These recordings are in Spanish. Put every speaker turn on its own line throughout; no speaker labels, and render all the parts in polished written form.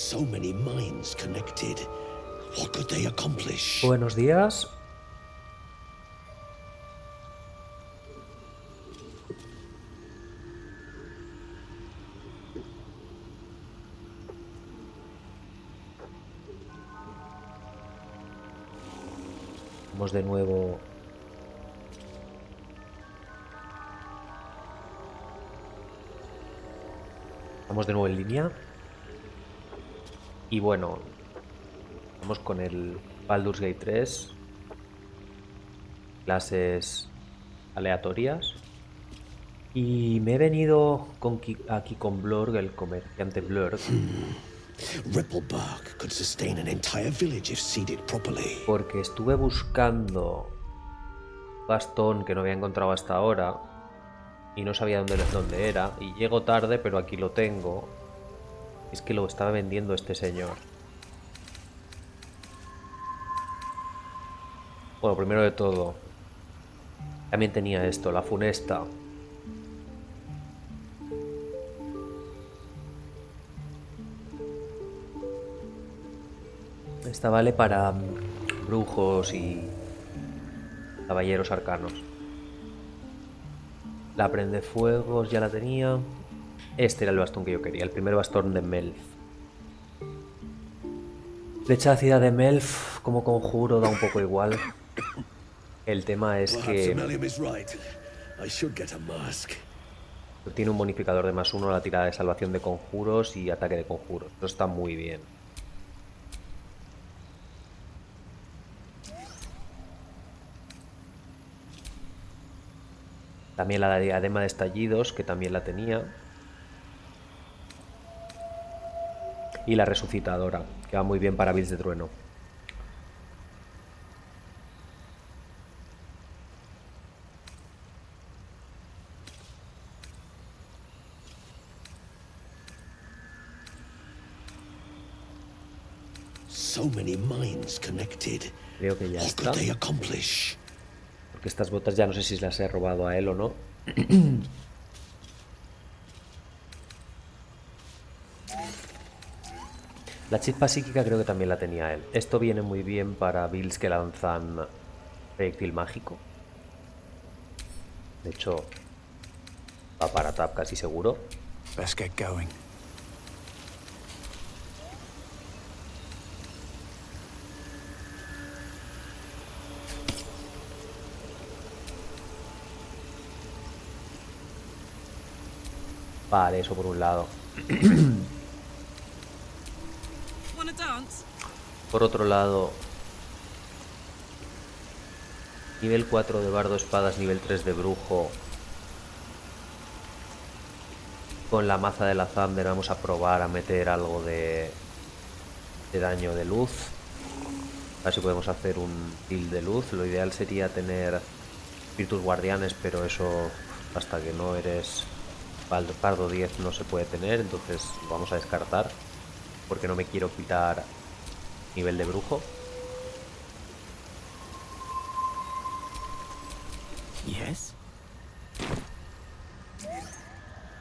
So many minds connected. What could they accomplish?
Buenos días. Vamos de nuevo. Vamos de nuevo en línea. Y bueno, vamos con el Baldur's Gate 3. Clases aleatorias. Y me he venido aquí con Blurg, el comerciante Blurg.
Rippleburg could sustain an entire village if seeded properly.
Porque estuve buscando bastón que no había encontrado hasta ahora y no sabía dónde era, y llego tarde, pero aquí lo tengo. Es que lo estaba vendiendo este señor. Bueno, primero de todo, también tenía esto, la funesta. Esta vale para brujos y caballeros arcanos. La prendefuegos ya la tenía. Este era el bastón que yo quería, el primer bastón de Melf. Flecha ácida de Melf como conjuro da un poco igual. El tema es que tiene un bonificador de +1 a la tirada de salvación de conjuros y ataque de conjuros. Eso está muy bien. También la diadema de estallidos, que también la tenía. Y la resucitadora, que va muy bien para builds de trueno.
So many minds connected.
Creo que ya
What
está.
could they accomplish?
Porque estas botas ya no sé si las he robado a él o no. La chispa psíquica creo que también la tenía él. Esto viene muy bien para builds que lanzan proyectil mágico. De hecho, va para tap casi seguro.
Let's get going.
Vale, eso por un lado. Por otro lado, nivel 4 de bardo espadas, nivel 3 de brujo. Con la maza de la Thunder vamos a probar a meter algo de daño de luz. A ver si podemos hacer un build de luz. Lo ideal sería tener espíritus guardianes, pero eso hasta que no eres Bardo 10 no se puede tener, entonces lo vamos a descartar porque no me quiero quitar nivel de brujo.
Yes.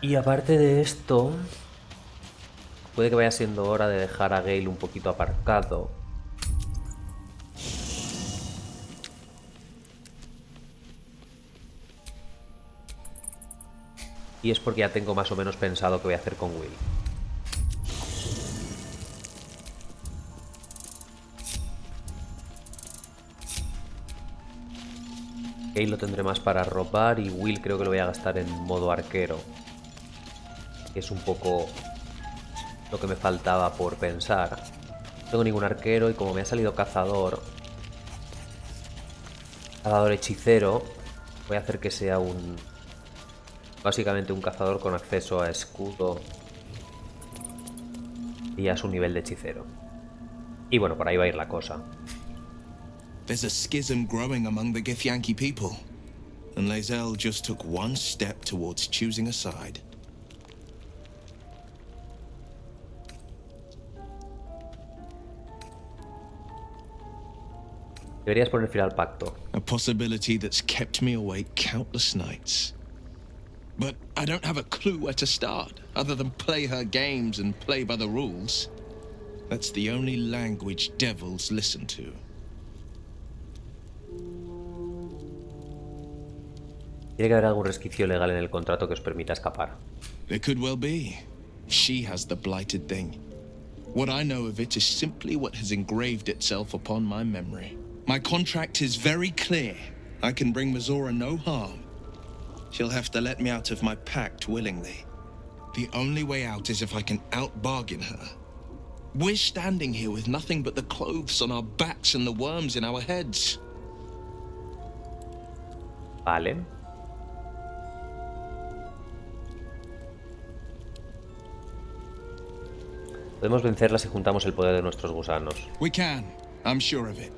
Y aparte de esto, puede que vaya siendo hora de dejar a Gale un poquito aparcado. Y es porque ya tengo más o menos pensado qué voy a hacer con Will. Gale lo tendré más para robar y Will creo que lo voy a gastar en modo arquero. Que es un poco lo que me faltaba por pensar. No tengo ningún arquero y como me ha salido cazador hechicero, voy a hacer que sea básicamente un cazador con acceso a escudo y a su nivel de hechicero. Y bueno, por ahí va a ir la cosa.
There's a schism growing among the Githyanki people, and Lae'zel just took one step towards choosing a side.
Deberías poner fin al pacto.
A possibility that's kept me awake countless nights. But I don't have a clue where to start, other than play her games and play by the rules. That's the only language devils listen to.
Tiene que haber algún resquicio legal en el contrato que os permita escapar.
There could well be. She has the blighted thing. What I know of it is simply what has engraved itself upon my memory. My contract is very clear. I can bring Mizora no harm. She'll have to let me out of my pact willingly. The only way out is if I can out-bargain her. We're standing here with nothing but the clothes on our backs and the worms in our heads.
Vale. Podemos vencerla si juntamos el poder de nuestros gusanos.
We can. I'm sure of it.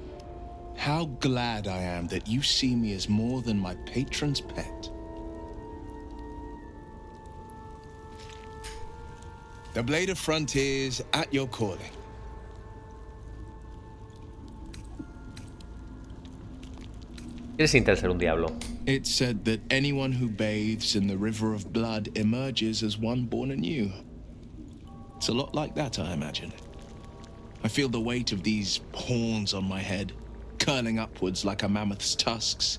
How glad I am that you see me as more than my patron's pet. The Blade of Frontiers at your calling.
¿Qué se siente el ser un diablo?
It's said that anyone who bathes in the river of blood emerges as one born anew. It's a lot like that, I imagine. I feel the weight of these horns on my head, curling upwards like a mammoth's tusks.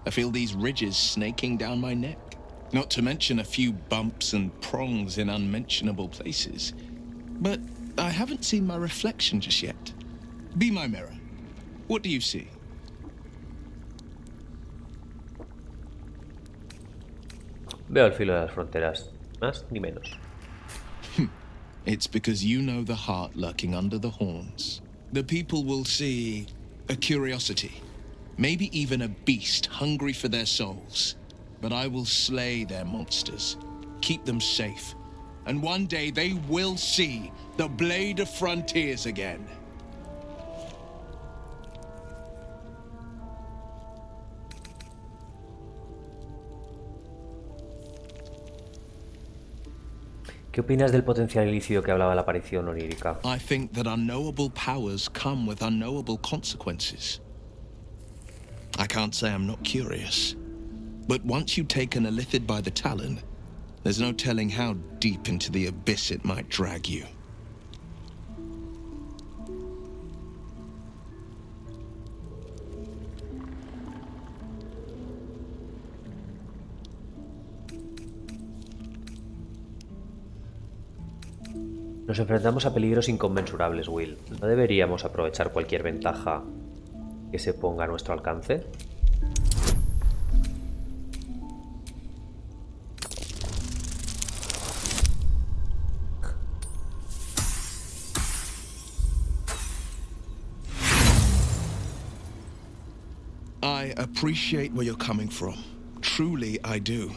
I feel these ridges snaking down my neck. Not to mention a few bumps and prongs in unmentionable places. But I haven't seen my reflection just yet. Be my mirror. What do you see?
Veo el filo de las fronteras. Más ni menos.
It's because you know the heart lurking under the horns. The people will see a curiosity, maybe even a beast hungry for their souls. But I will slay their monsters, keep them safe, and one day they will see the Blade of Frontiers again.
¿Qué opinas del potencial ilícito que hablaba la aparición onírica?
I think that unknowable powers come with unknowable consequences. I can't say I'm not curious, but once you take an illithid by the talon, there's no telling how deep into the abyss it might drag you.
Nos enfrentamos a peligros inconmensurables, Will. ¿No deberíamos aprovechar cualquier ventaja que se ponga a nuestro alcance?
I appreciate where you're coming from. Truly, I do.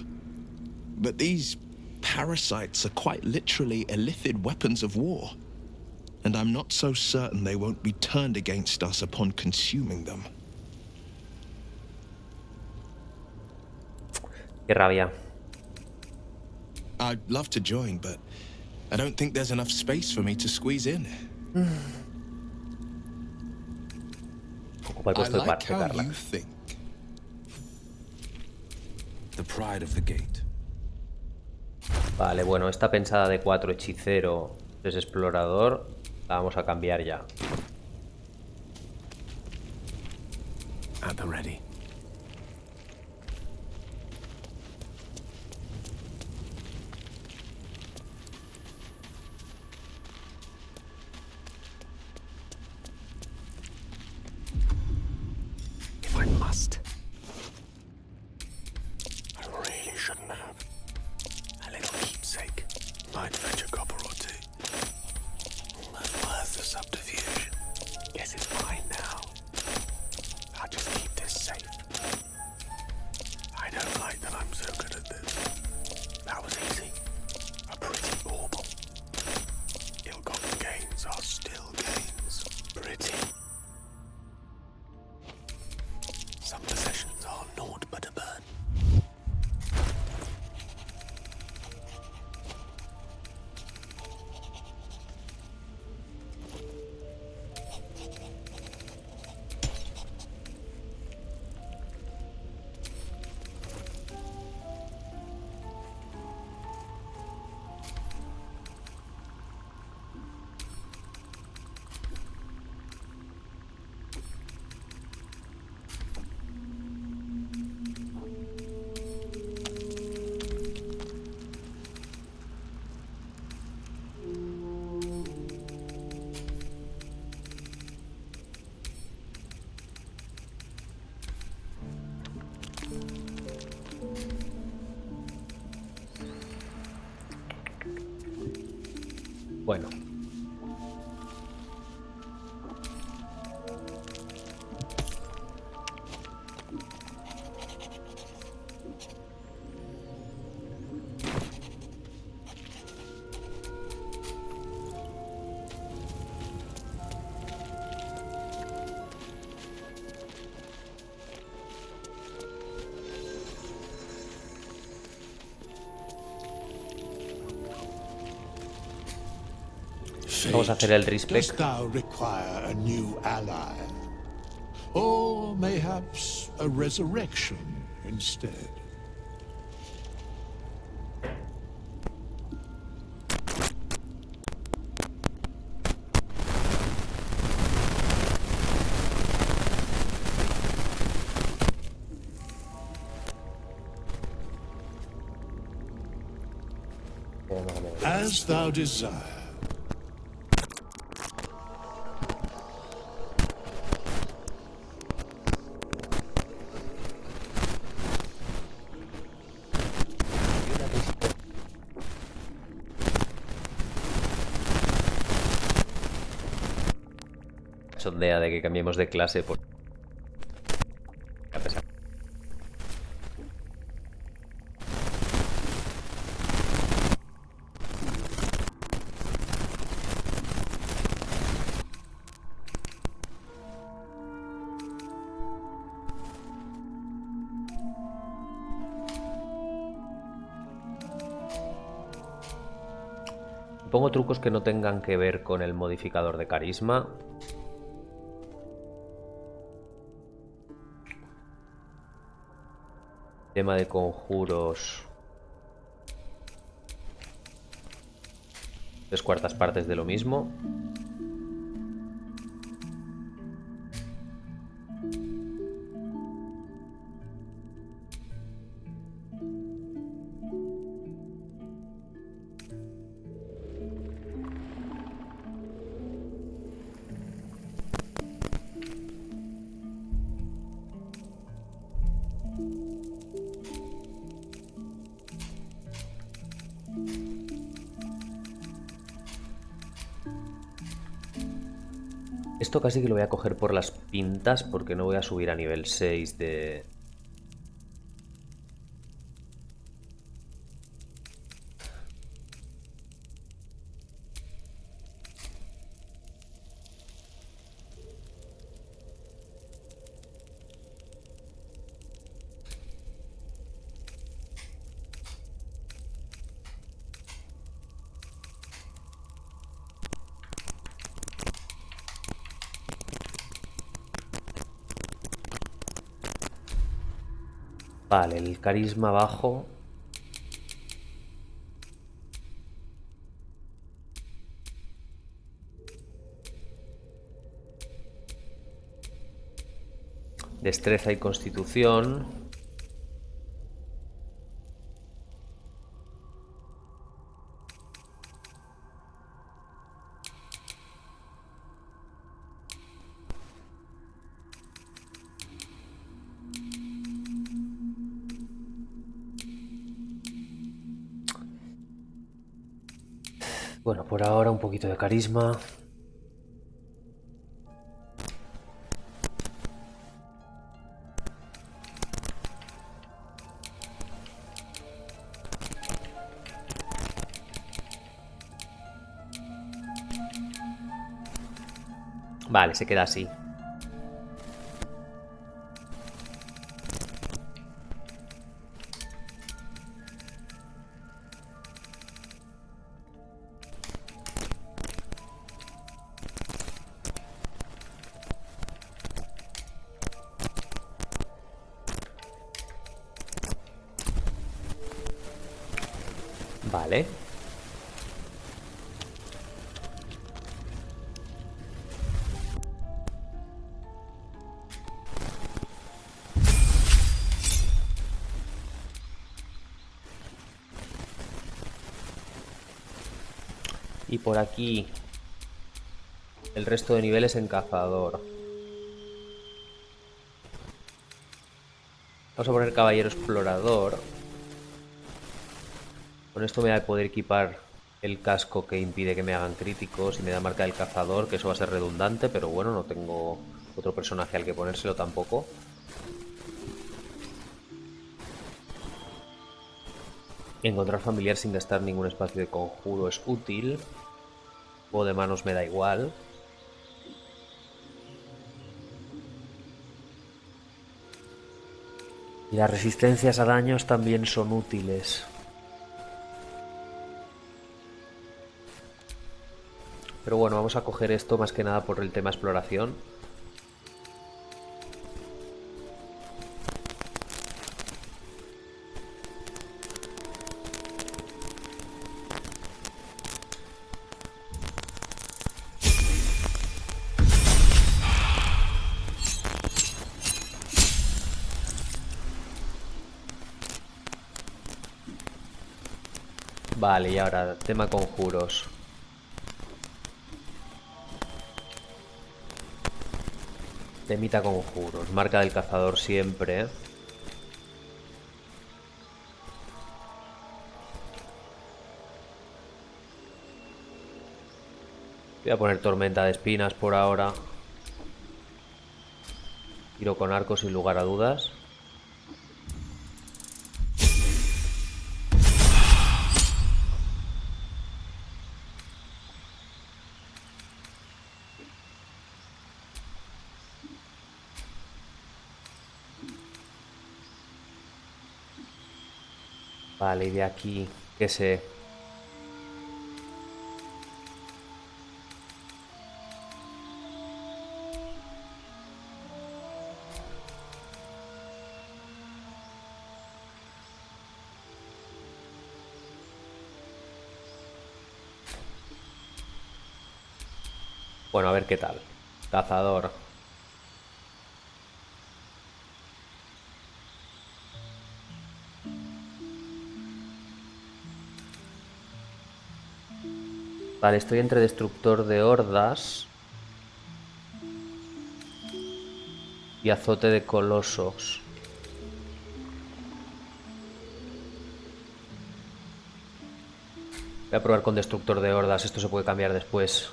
But these parasites are quite literally illithid weapons of war. And I'm not so certain they won't be turned against us upon consuming them.
Qué rabia.
I'd love to join, but I don't think there's enough space for me to squeeze in.
Ocupa el puesto de parte, Carla.
You think.
The pride of the gate.
Vale, bueno, esta pensada de 4 hechicero, 3 explorador, la vamos a cambiar ya.
At the ready. If I must. I really shouldn't have. A little keepsake. Might fetch a copper or two. Almost worth the subterfuge. Guess it's mine now. I'll just keep this safe.
Bueno. Vamos a hacer el respec.
Dost thou require a new ally? Or mayhaps a resurrection instead? As thou desire.
Sondea de que cambiemos de clase por... A pesar. Pongo trucos que no tengan que ver con el modificador de carisma. Tema de conjuros. 3/4 partes de lo mismo. Esto casi que lo voy a coger por las pintas porque no voy a subir a nivel 6 de... Vale, el carisma bajo. Destreza y constitución. Bueno, por ahora un poquito de carisma. Vale, se queda así. Vale. Y por aquí el resto de niveles en cazador. Vamos a poner caballero explorador. Con esto me voy a poder equipar el casco que impide que me hagan críticos y me da marca del cazador, que eso va a ser redundante, pero bueno, no tengo otro personaje al que ponérselo tampoco. Encontrar familiar sin gastar ningún espacio de conjuro es útil. Juego de manos me da igual. Y las resistencias a daños también son útiles. Pero bueno, vamos a coger esto más que nada por el tema exploración. Vale, y ahora, tema conjuros. Temita conjuros. Marca del cazador siempre. Voy a poner tormenta de espinas por ahora. Tiro con arco sin lugar a dudas. Vale, y de aquí, ¿qué sé? Bueno, a ver qué tal. Cazador. Vale, estoy entre destructor de hordas y azote de colosos. Voy a probar con destructor de hordas. Esto se puede cambiar después.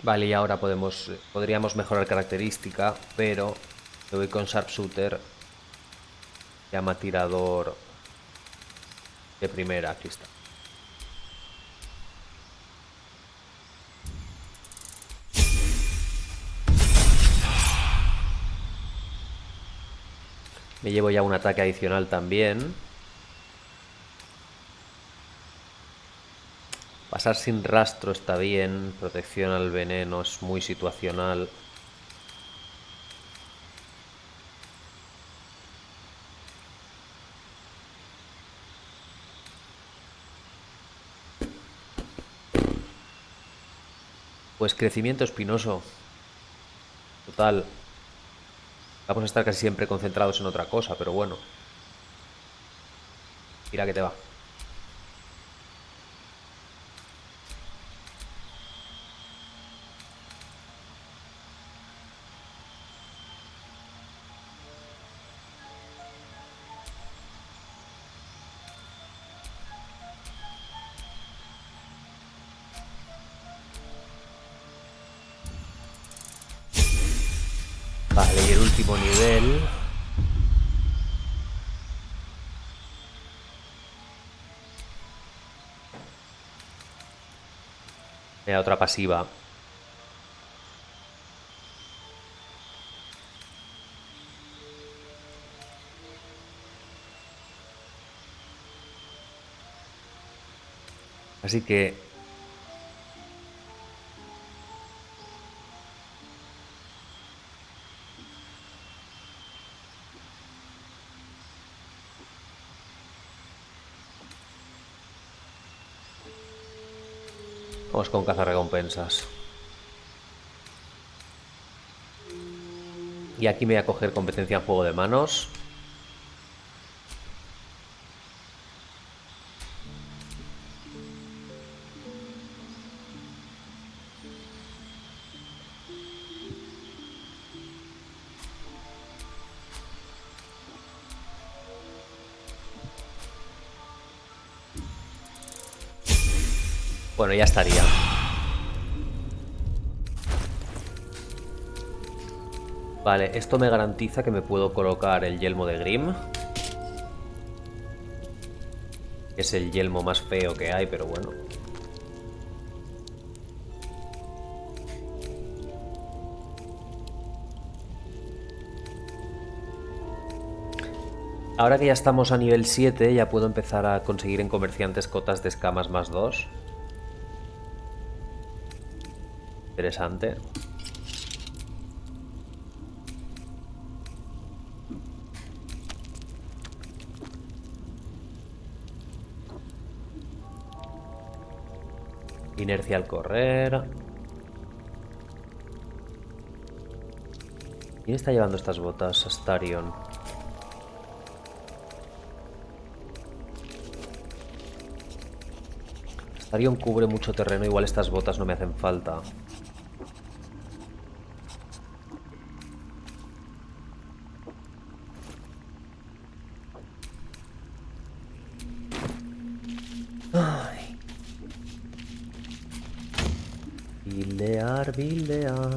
Vale, y ahora podríamos mejorar característica, pero me voy con Sharpshooter. Llama tirador de primera, aquí está. Me llevo ya un ataque adicional también. Pasar sin rastro está bien. Protección al veneno es muy situacional. Pues crecimiento espinoso. Total. Vamos a estar casi siempre concentrados en otra cosa, pero bueno. Mira que te va. Vale, y el último nivel. Me da otra pasiva. Así que vamos con cazarrecompensas. Y aquí me voy a coger competencia en juego de manos. Bueno, ya estaría. Vale, esto me garantiza que me puedo colocar el yelmo de Grimm. Es el yelmo más feo que hay, pero bueno. Ahora que ya estamos a nivel 7, ya puedo empezar a conseguir en comerciantes cotas de escamas más 2. Interesante. Inercia al correr. ¿Quién está llevando estas botas? Astarion. Astarion cubre mucho terreno, igual estas botas no me hacen falta. Ay. Bilear, bilear.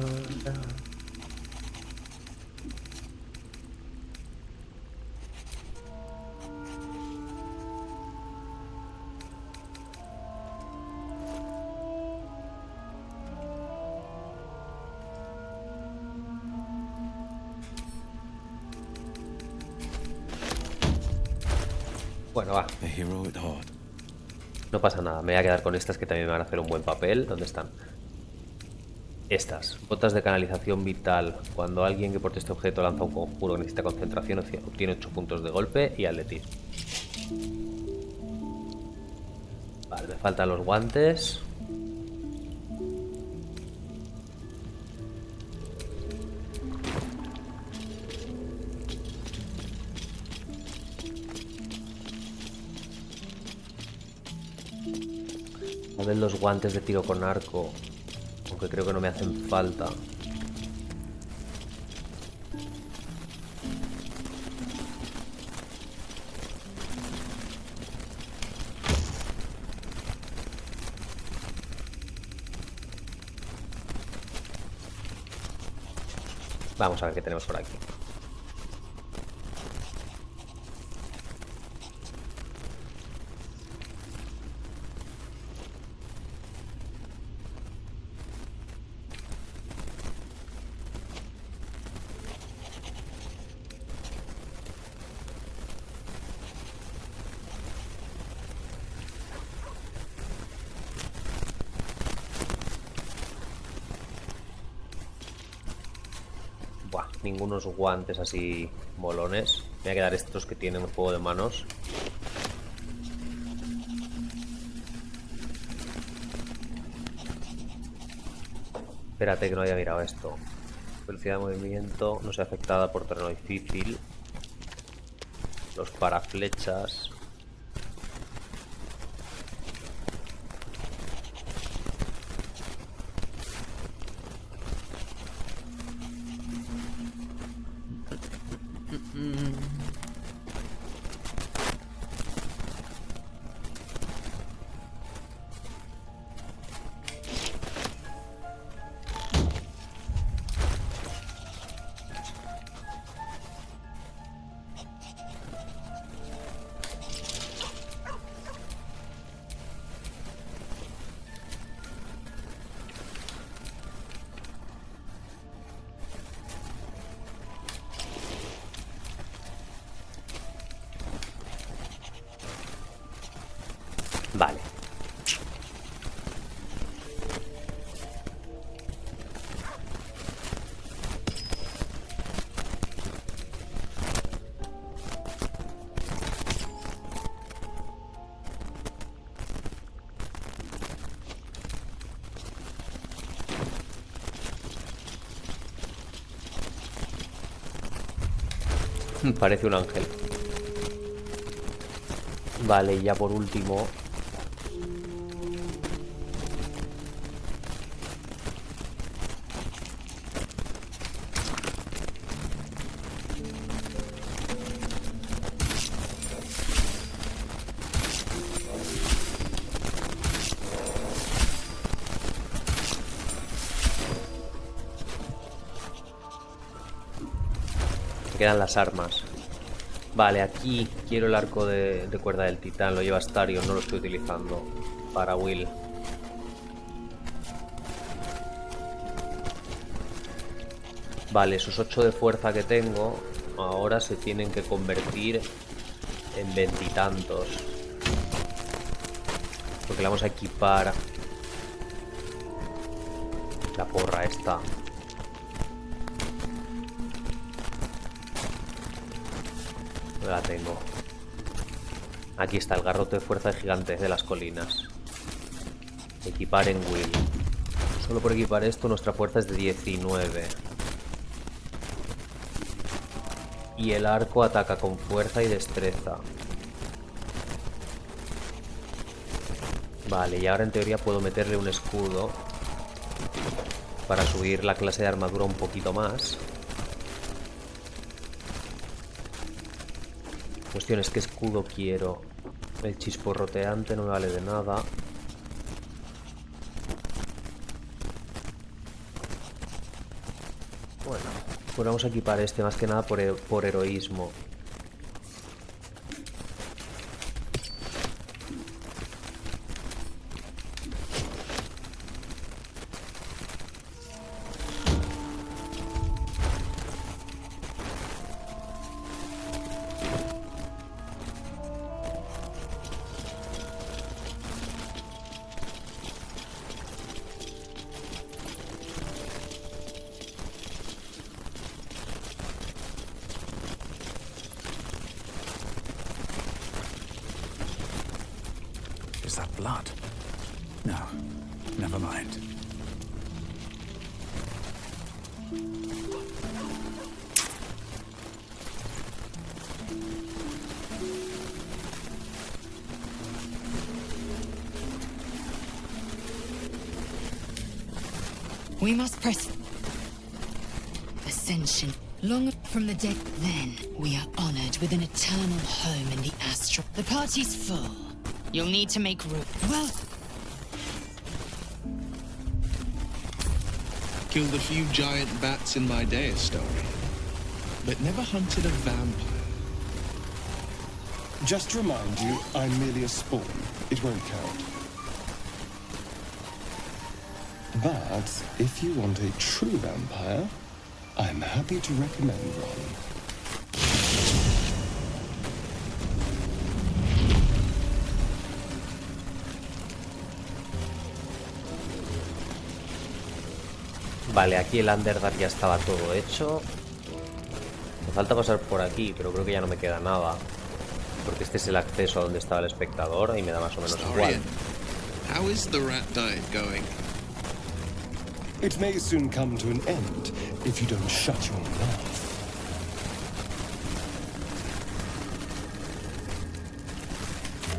Bueno, va.
A hero at heart.
No pasa nada. Me voy a quedar con estas que también me van a hacer un buen papel. ¿Dónde están? Estas. Botas de canalización vital. Cuando alguien que porte este objeto lanza un conjuro que necesita concentración, obtiene 8 puntos de golpe y atletismo. Vale, me faltan los guantes. A ver los guantes de tiro con arco, aunque creo que no me hacen falta. Vamos a ver qué tenemos por aquí. Buah, ningunos guantes así molones. Me voy a quedar estos que tienen un juego de manos. Espérate que no había mirado esto. Velocidad de movimiento no se afectada por terreno difícil. Los paraflechas. Vale. Parece un ángel. Vale, y ya por último... me quedan las armas. Vale, aquí quiero el arco de cuerda del titán. Lo lleva Stario, no lo estoy utilizando para Will. Vale, esos 8 de fuerza que tengo ahora se tienen que convertir en 20 y tantos. Porque le vamos a equipar la porra esta. No la tengo. Aquí está el garrote de fuerza de gigantes de las colinas. Equipar en Will. Solo por equipar esto nuestra fuerza es de 19. Y el arco ataca con fuerza y destreza. Vale, y ahora en teoría puedo meterle un escudo para subir la clase de armadura un poquito más. Cuestión es, ¿qué escudo quiero? El chisporroteante no me vale de nada. Bueno, pues vamos a equipar este más que nada por heroísmo.
Is that blood? No, never mind.
We must press ascension. Long from the dead, then we are honored with an eternal home in the astral. The party's full. You'll need to make room. Well,
Killed a few giant bats in my Deus story, but never hunted a vampire.
Just to remind you, I'm merely a spawn. It won't count. But if you want a true vampire, I'm happy to recommend one.
Vale, aquí el Underdark ya estaba todo hecho. Me falta pasar por aquí, pero creo que ya no me queda nada. Porque este es el acceso a donde estaba el espectador y me da más o menos igual.
Starion, how is the rat diet going?
It may soon come to an end if you don't shut your mouth.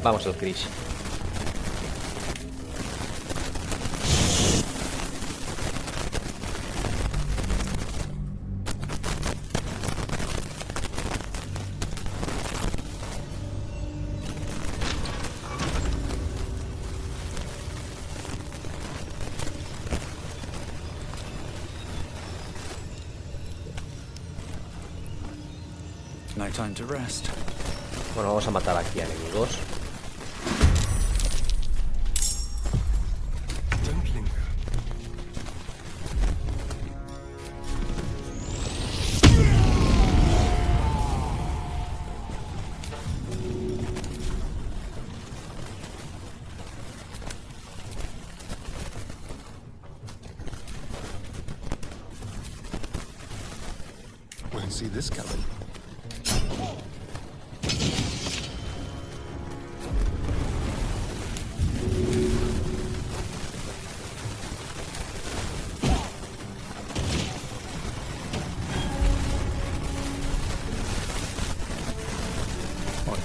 Vamos al Krish.
No time to rest.
Bueno, vamos a matar aquí a enemigos.
Don't linger. Won't see this coming.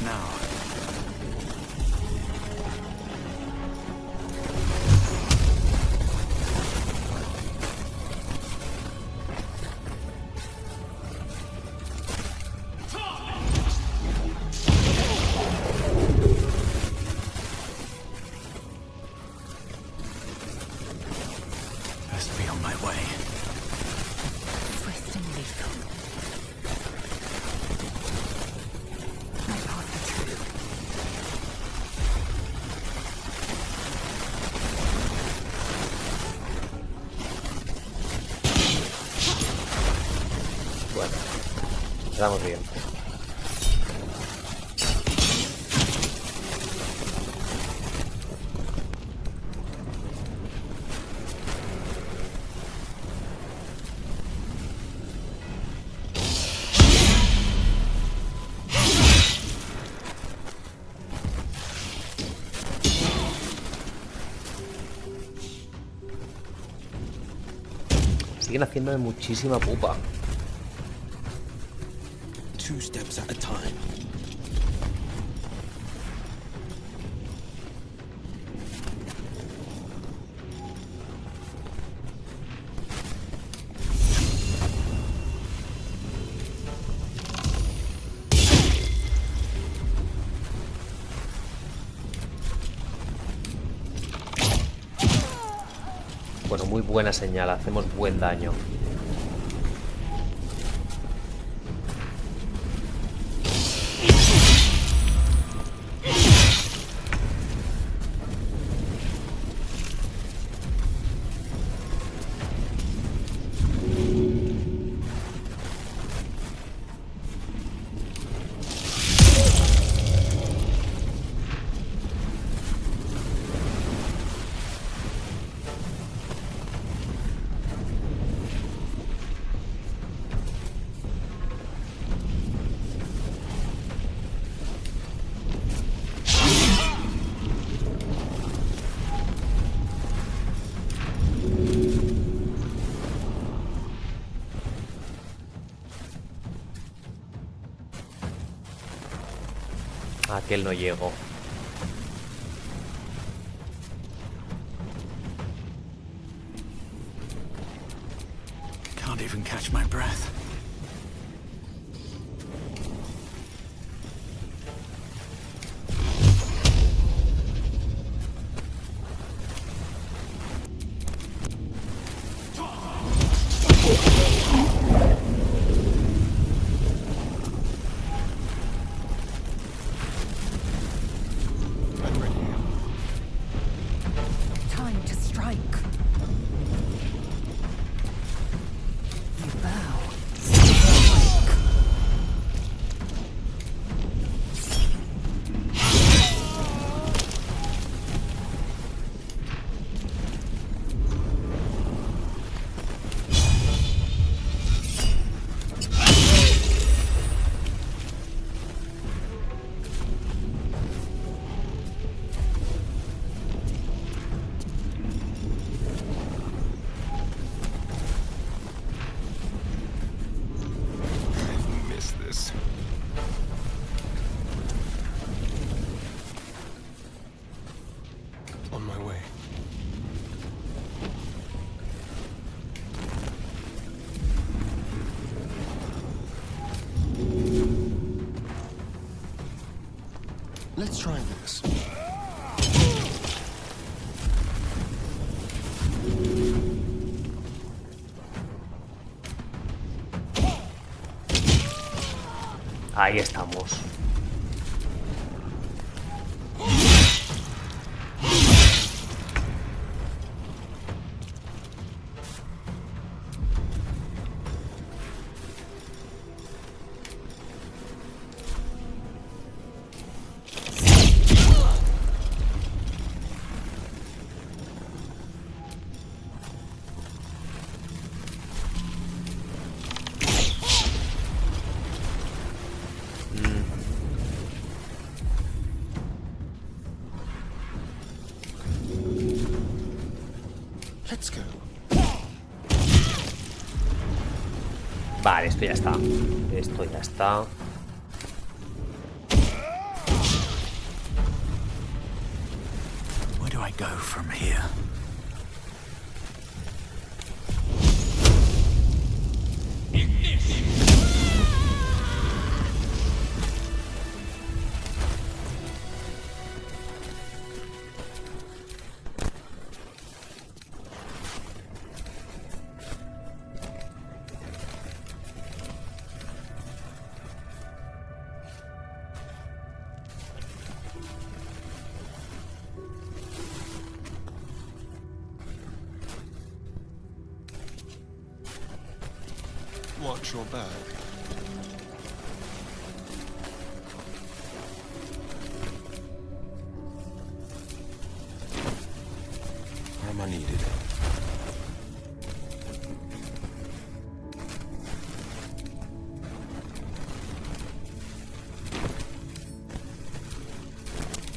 Now. Best be on my way.
Swift and lethal. My path is true.
Bueno, estamos bien. Siguen haciéndome muchísima pupa.
2 steps at a time.
Bueno, muy buena señal, hacemos buen daño. Aquel no llegó.
Can't even catch my breath.
Time to strike. You bow. Strike.
Miss this. On my way. Let's try this.
Ahí estamos.
Let's go.
Vale, esto ya está. Esto ya está.
I go from here?
Watch your back. Forma needed.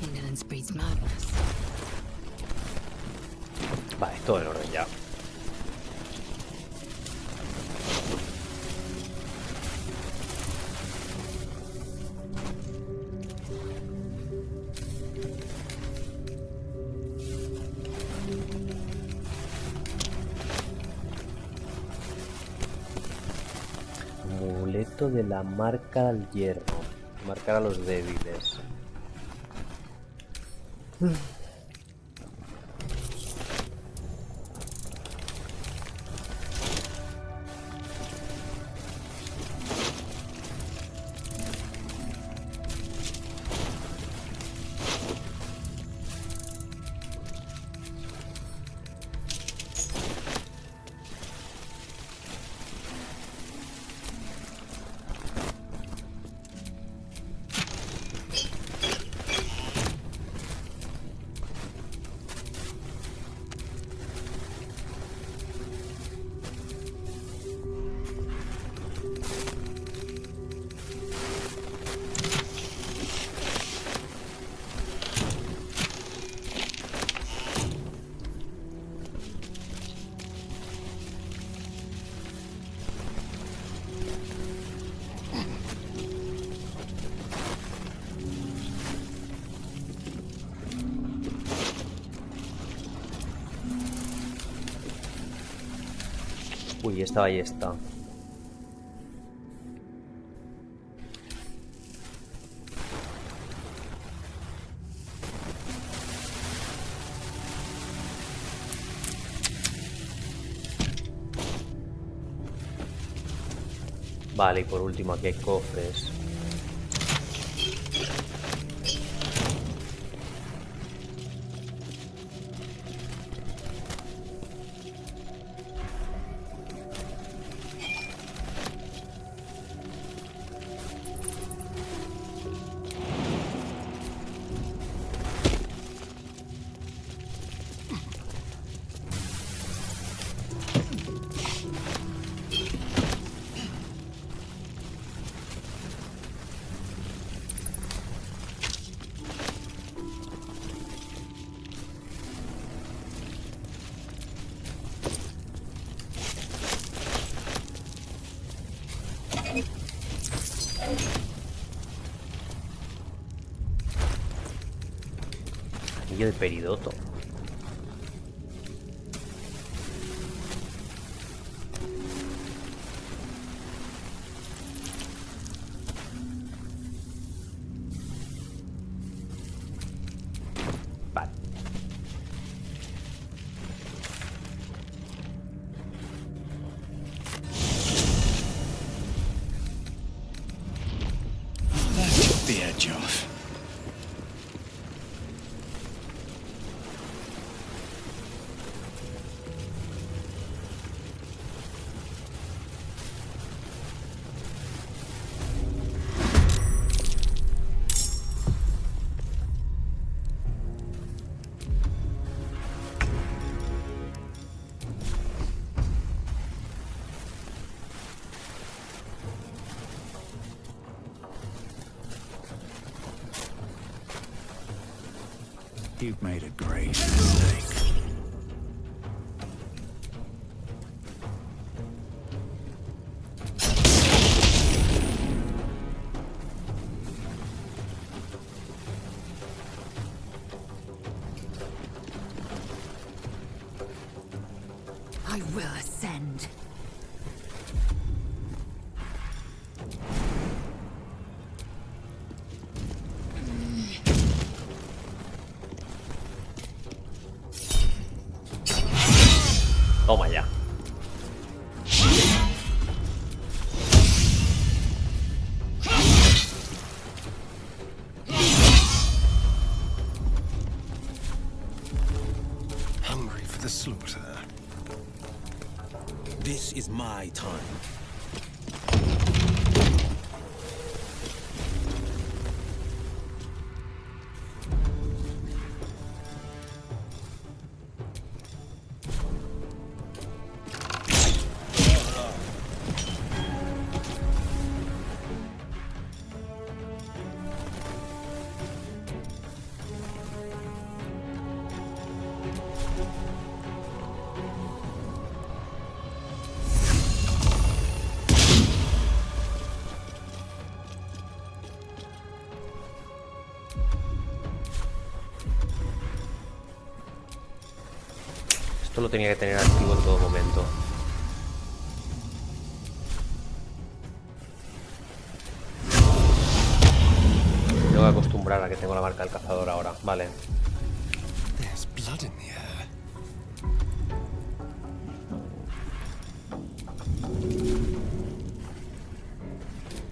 Indolence breeds madness.
Vale, todo en orden ya. Amuleto de la marca al hierro. Marcar a los débiles. Uy, esta ballesta. Vale, y por último aquí hay cofres. Anillo de peridoto. Vale.
That took the edge off.
You've made a great mistake. is my time.
Esto lo tenía que tener activo en todo momento. Tengo que acostumbrar a que tengo la marca del cazador ahora. Vale.
There's blood in the air.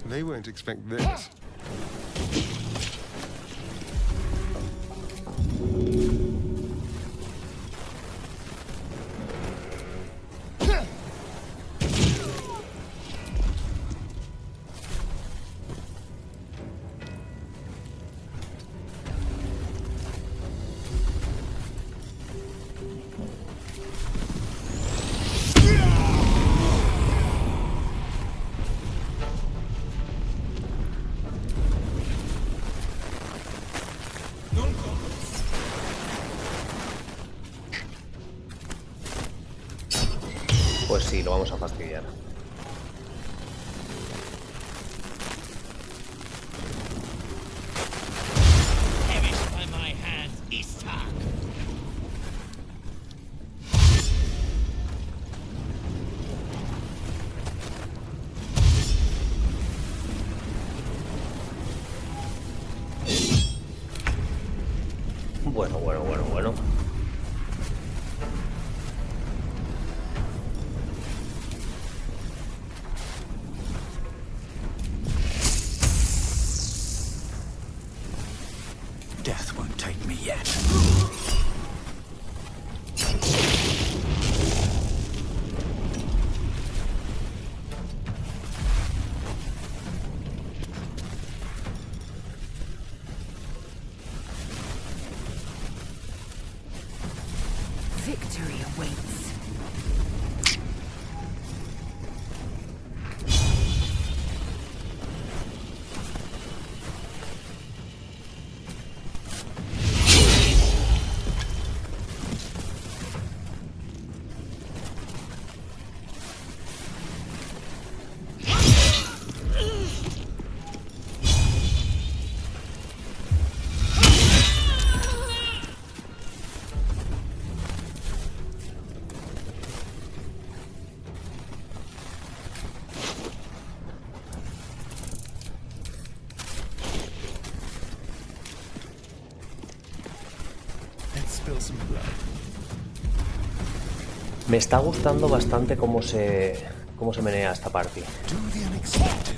They won't expect this.
Pues sí, lo vamos a fastidiar. Bueno.
Death won't take me yet.
Victory awaits.
Spill some blood.
Me está gustando bastante cómo se menea esta party.
Do the unexpected.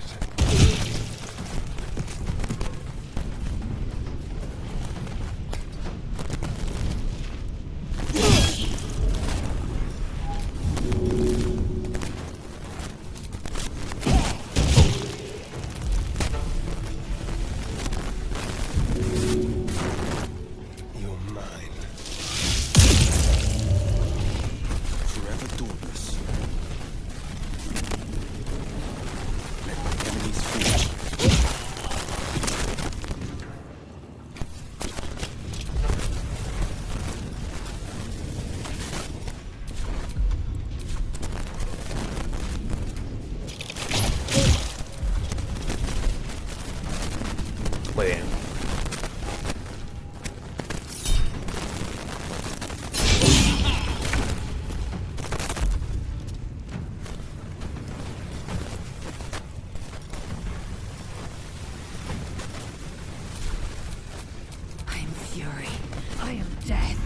Muy bien.
I am fury. I am death.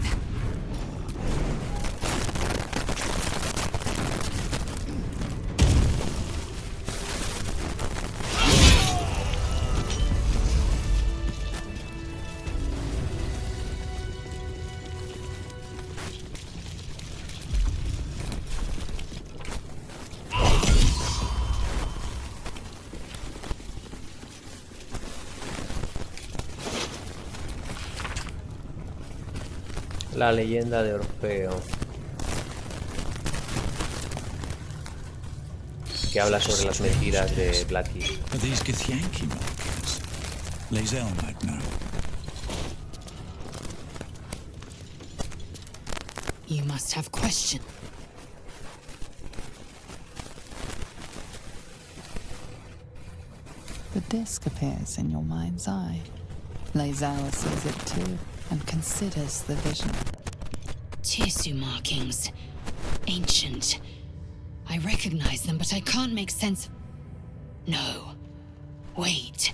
La leyenda de Orfeo. Que habla sobre las mentiras de Blackie.
Are these Githyanki markings? Lae'zel might know.
You must have questions.
The disc appears in your mind's eye. Lae'zel sees it too, and considers the vision.
Tissue markings. Ancient. I recognize them, but I can't make sense. No. Wait.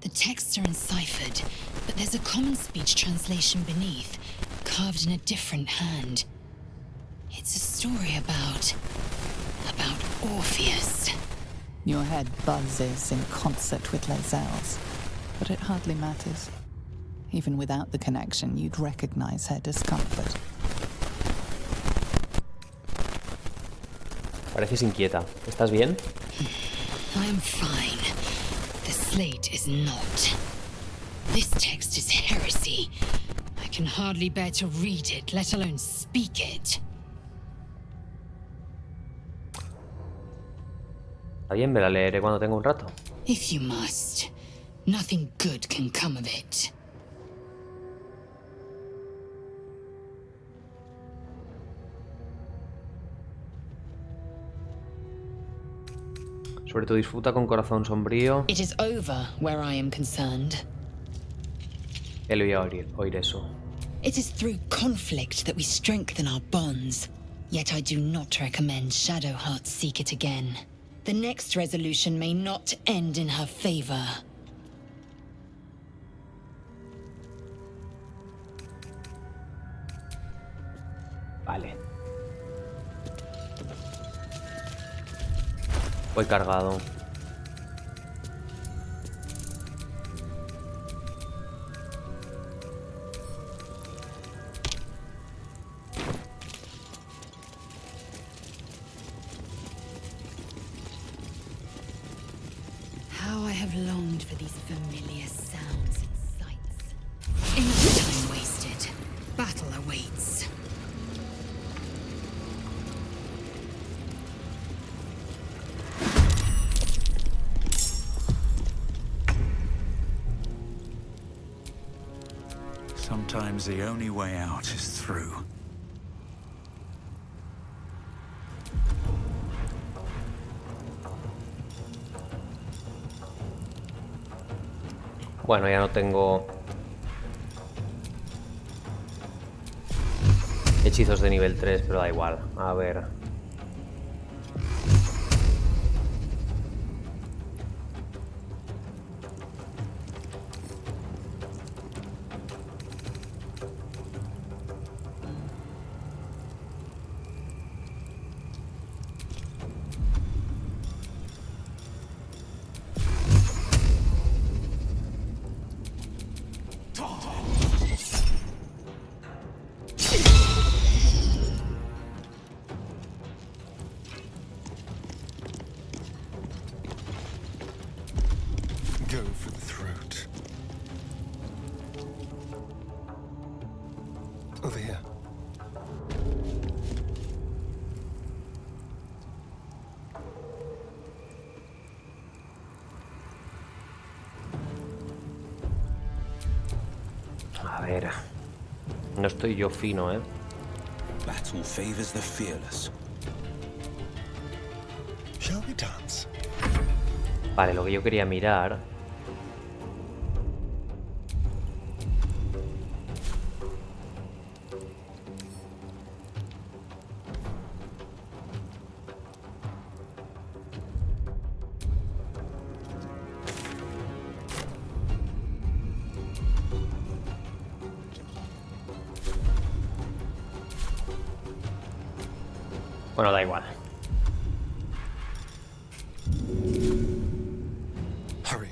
The texts are enciphered, but there's a common speech translation beneath, carved in a different hand. It's a story about Orpheus.
Your head buzzes in concert with Lae'zel's, but it hardly matters. Even without the connection, you'd recognize her discomfort.
Pareces inquieta. ¿Estás bien?
I'm fine. The slate is not. This text is heresy. I can hardly bear to read it, let alone speak it.
Está bien, me la leeré cuando tenga un rato.
If you must, nothing good can come of it.
Sobre tu disputa con corazón sombrío.
It is over where I am concerned.
Él voy a oír eso.
It is through conflict that we strengthen our bonds. Yet I do not recommend Shadowheart seek it again. The next resolution may not end in her favor.
Vale. Voy cargado.
How I have longed for these familiar sounds and sights. Enough time wasted. Battle awaits.
Sometimes the only way out is through.
Bueno, ya no tengo hechizos de nivel 3, pero da igual. A ver.
Go for the throat. Over here.
A ver. No estoy yo fino, ¿eh?
Battle favors the fearless.
Shall we dance?
Vale, lo que yo quería mirar. Bueno, da igual.
Hurry.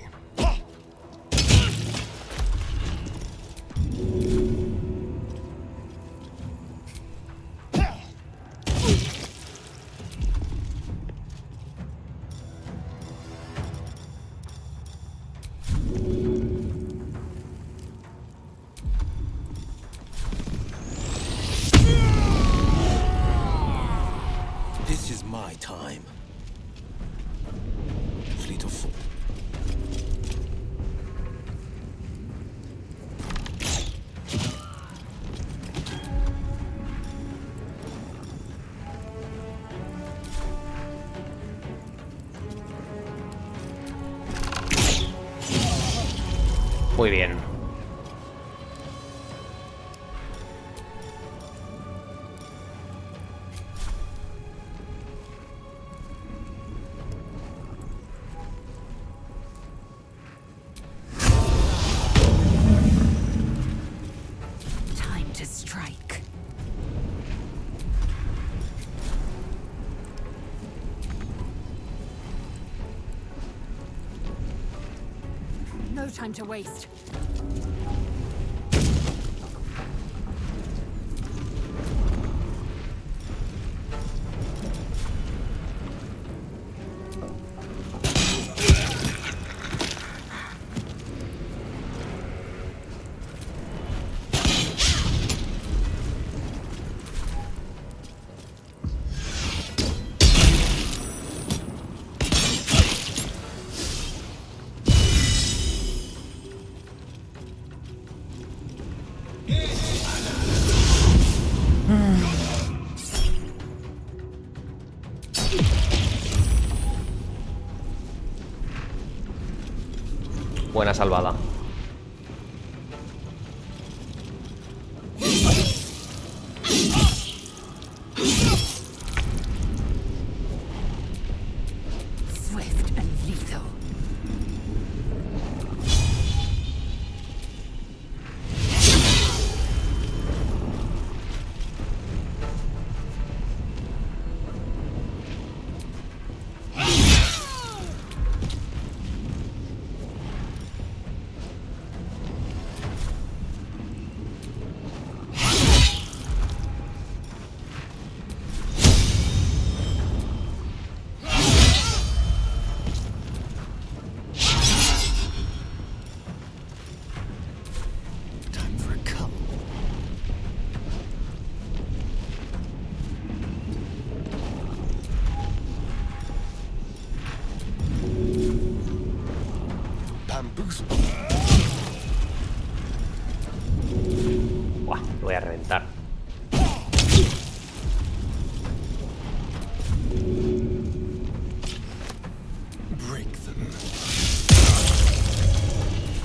Muy bien.
Time to strike. No time to waste.
Buena salvada.
Swift and lethal. Time for a cup.
Bamboozle.
Buah, lo voy a reventar.
Break them.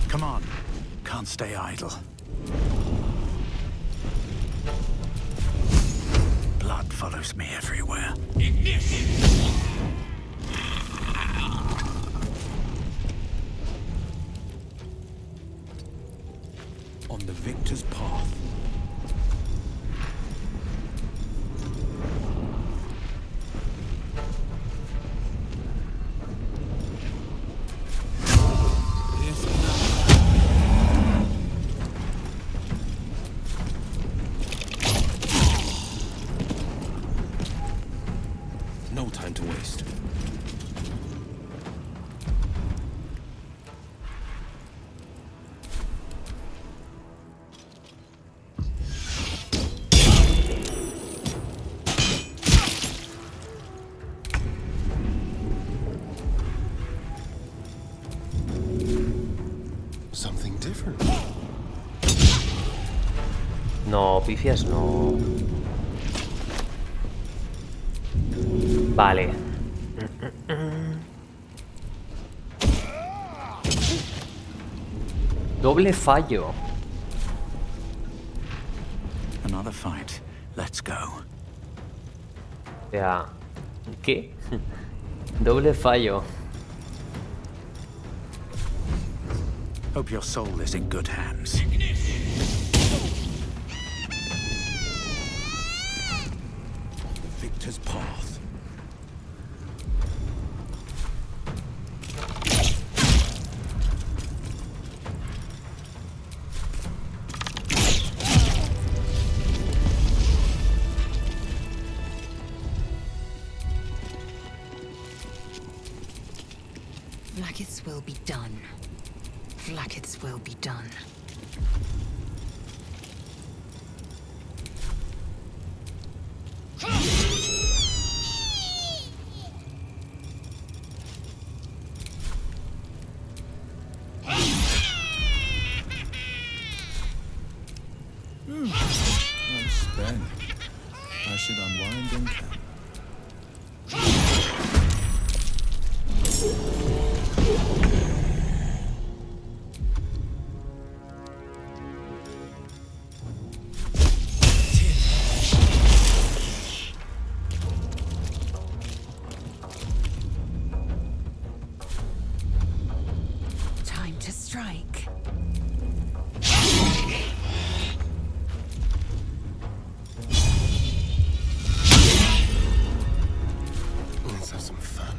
Come on. Can't stay idle. Blood follows me everywhere. On the victor's path.
No time to waste. Something different.
No, pifias no. Vale. Doble fallo.
Another fight. Let's go.
O sea, ¿qué? Doble fallo.
Hope your soul is in good hands. Victor's path.
Blackets will be done. Blackets will be done.
I'm spent. I should unwind and camp.
strike.
Let's have some fun.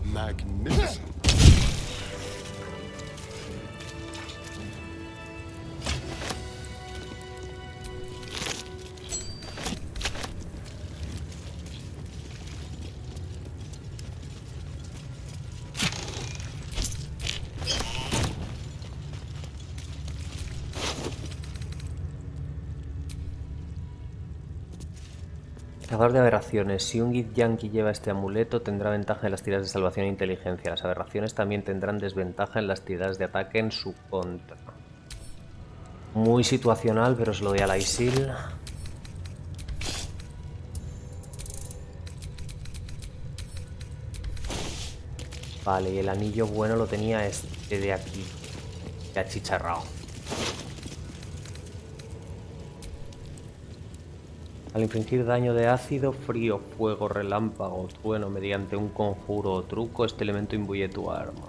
Magnificent.
Cazador de aberraciones. Si un Git Yankee lleva este amuleto, tendrá ventaja en las tiradas de salvación e inteligencia. Las aberraciones también tendrán desventaja en las tiradas de ataque en su contra. Muy situacional, pero se lo doy a la Isil. Vale, y el anillo bueno lo tenía este de aquí. Que achicharrado. Al infligir daño de ácido, frío, fuego, relámpago, trueno mediante un conjuro o truco, este elemento imbuye tu arma.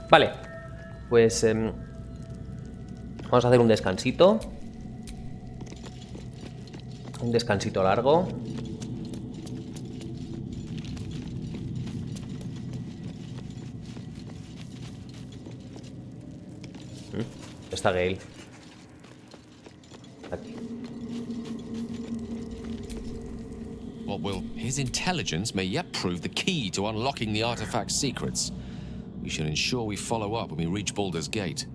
Vale, pues vamos a hacer un descansito. Un descansito largo. Está Gale. Aquí.
Well, his intelligence may yet prove the key to unlocking the artifact's secrets. We should ensure we follow up when we reach Baldur's Gate.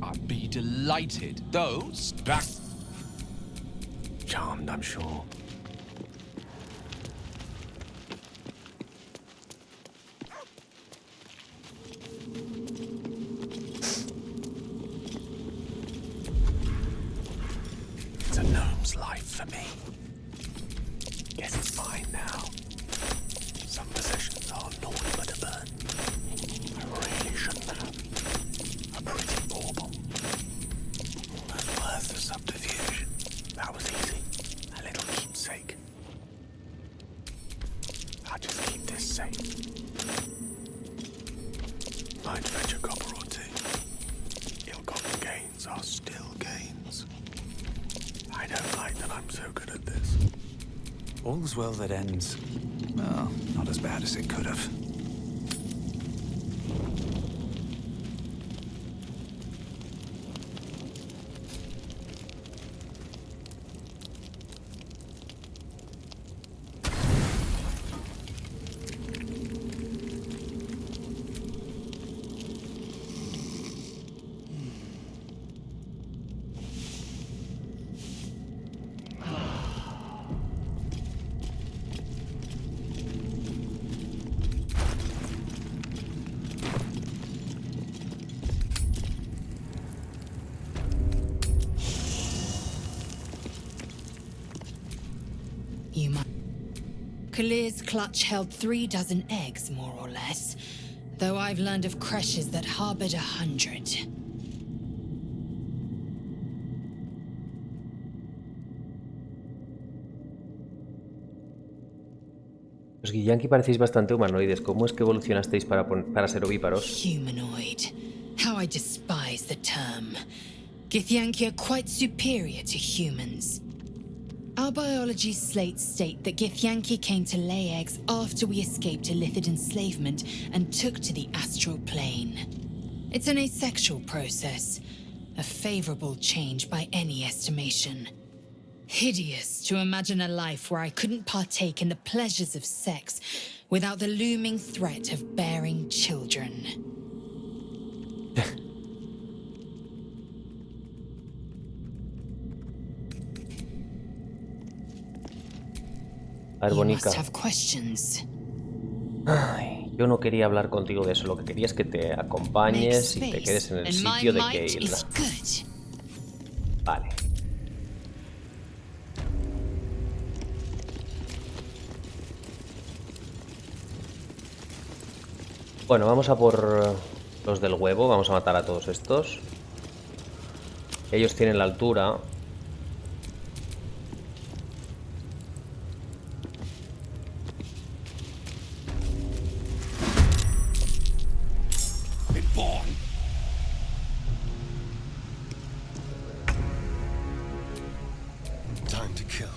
I'd be delighted. Those back. Charmed, I'm sure. It's a gnome's life for me. Guess it's mine now. Some possessions are naughty but a burn. I really shouldn't have. A pretty bauble. That's worth the subterfuge. That was easy. A little keepsake. I'll just keep this safe. Might fetch a copper or two. Ill-gotten gains are still gains. I don't like that I'm so good at this.
All's well that ends. Well, not as bad as it could have.
you might. Kalir's clutch held 3 dozen eggs, more or less, though I've learned of creches that harbored 100.
Los Githyanki parecéis bastante humanoides. ¿Cómo es que evolucionasteis para ser ovíparos?
Humanoid. How I despise the term. Githyanki are quite superior to humans. Our biology slates state that Githyanki came to lay eggs after we escaped Illithid enslavement and took to the astral plane. It's an asexual process, a favorable change by any estimation. Hideous to imagine a life where I couldn't partake in the pleasures of sex without the looming threat of bearing children. You must have questions.
Ay, yo no quería hablar contigo de eso. Lo que quería es que te acompañes y te quedes en el sitio de Gale. Vale. Bueno, vamos a por los del huevo. Vamos a matar a todos estos. Ellos tienen la altura.
Time to kill.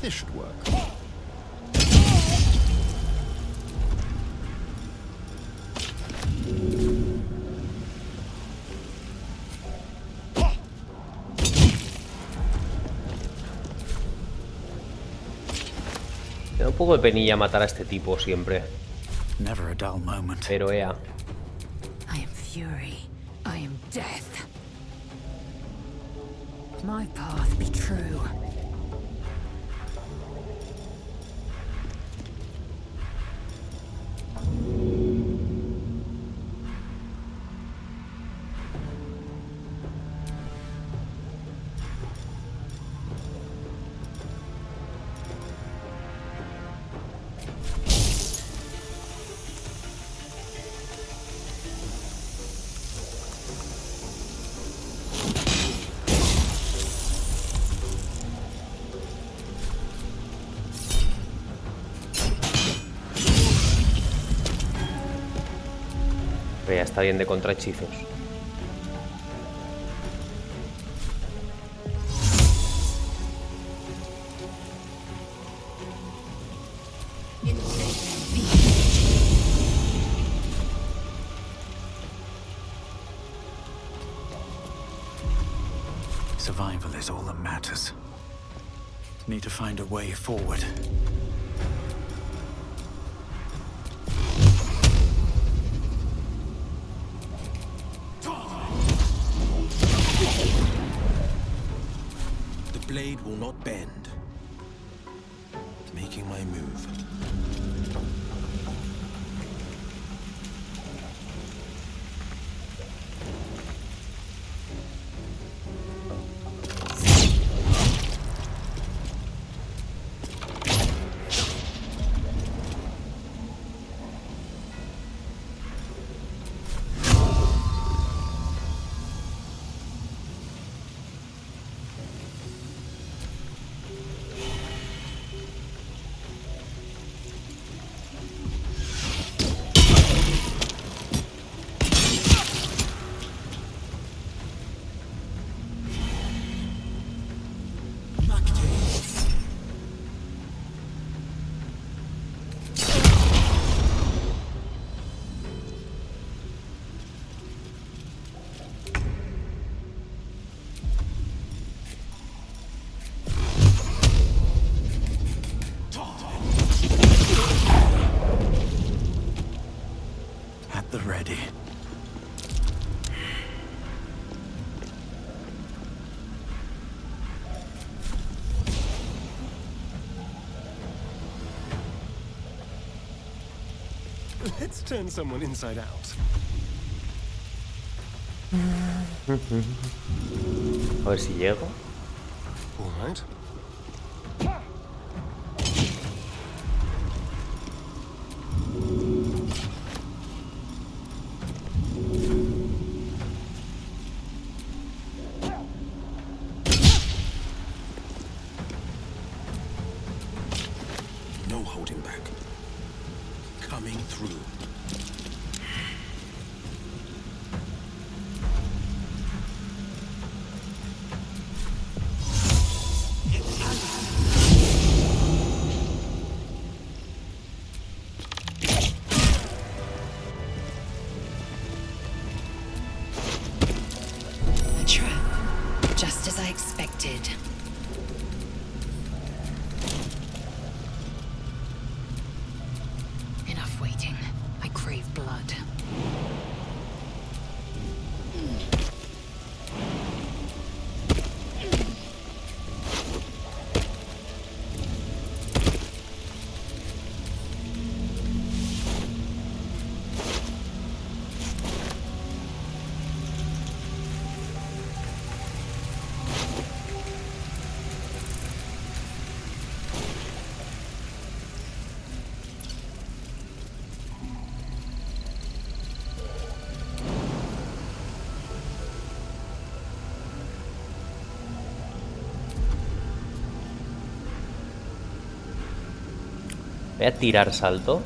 This should work.
Me da un poco de penilla matar a este tipo siempre.
Never a dull moment.
Pero ea.
I am fury. I am death. My path be true.
Ya está bien de contrahechizos.
Survival is all that matters. Need to find a way forward.
The blade will not bend. Making my move. Let's turn someone inside out.
A ver si llego.
All right.
No holding back. Coming through.
A trap, just as I expected. Enough waiting. I crave blood.
Voy a tirar salto.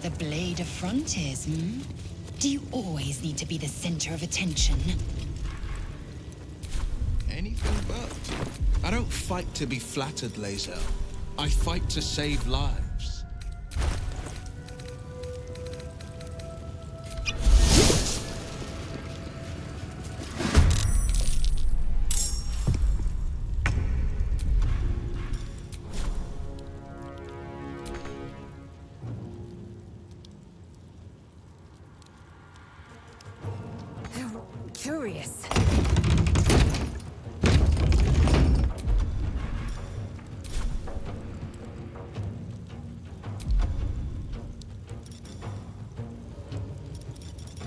The blade of frontiers, hmm? Do you always need to be the center of attention?
Anything but. I don't fight to be flattered, Lae'zel. I fight to save lives.
Curious.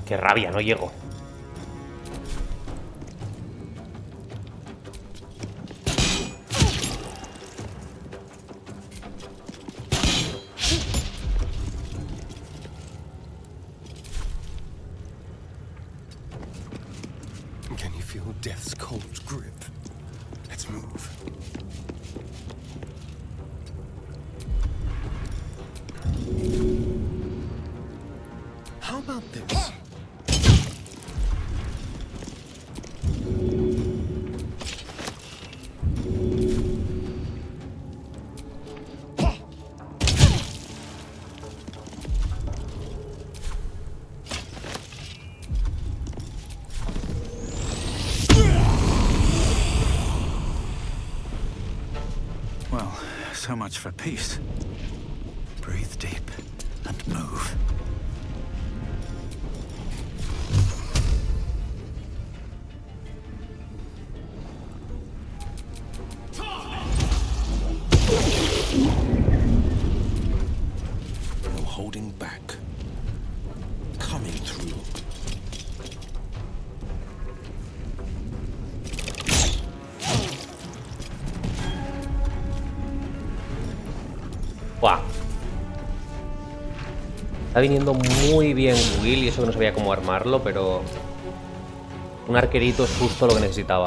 Qué rabia, no llego.
Can you feel death's cold grip? Let's move. How about this? Well, so much for peace. Breathe deep and move. No holding back. Coming through.
Está viniendo muy bien Will y eso que no sabía cómo armarlo, pero un arquerito es justo lo que necesitaba.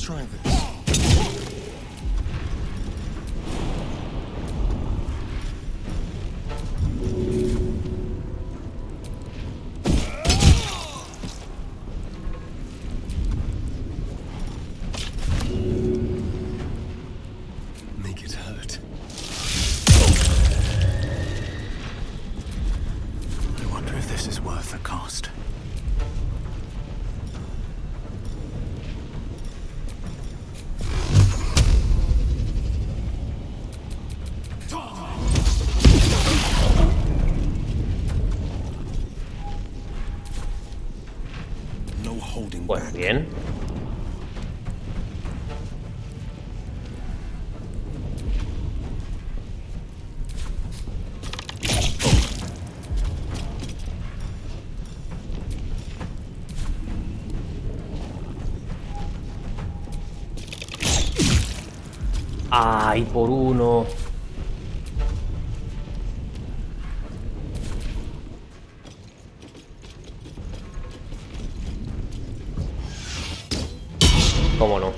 Try this. Make it hurt. I wonder if this is worth the cost.
Pues bien. ¡Ay, por uno! ¿Cómo no?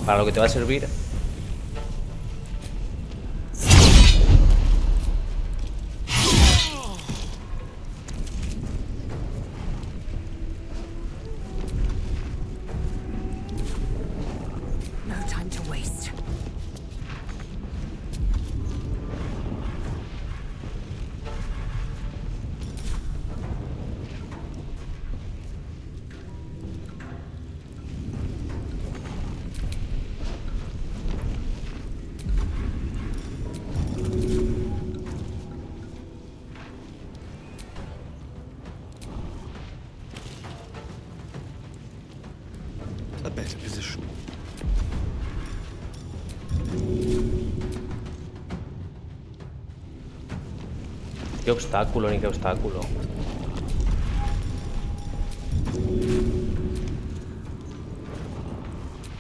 Para lo que te va a servir.
A better position.
Qué obstáculo, ni qué obstáculo.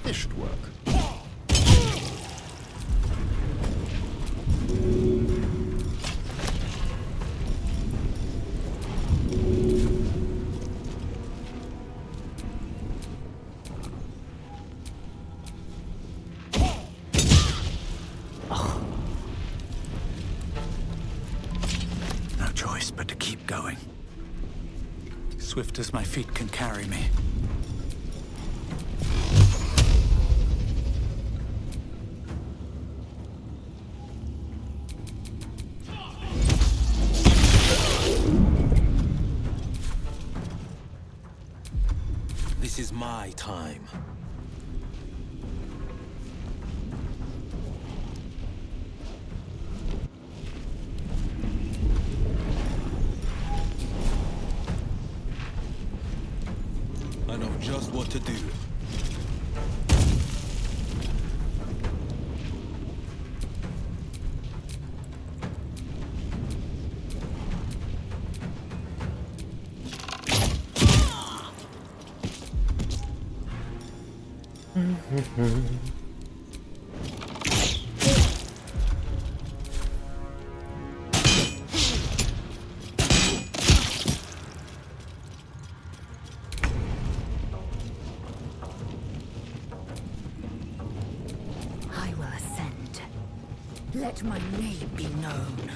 This should work.
No choice but to keep going. Swift as my feet can carry me.
This is my time. I know just what to do.
I will ascend. Let my name be known.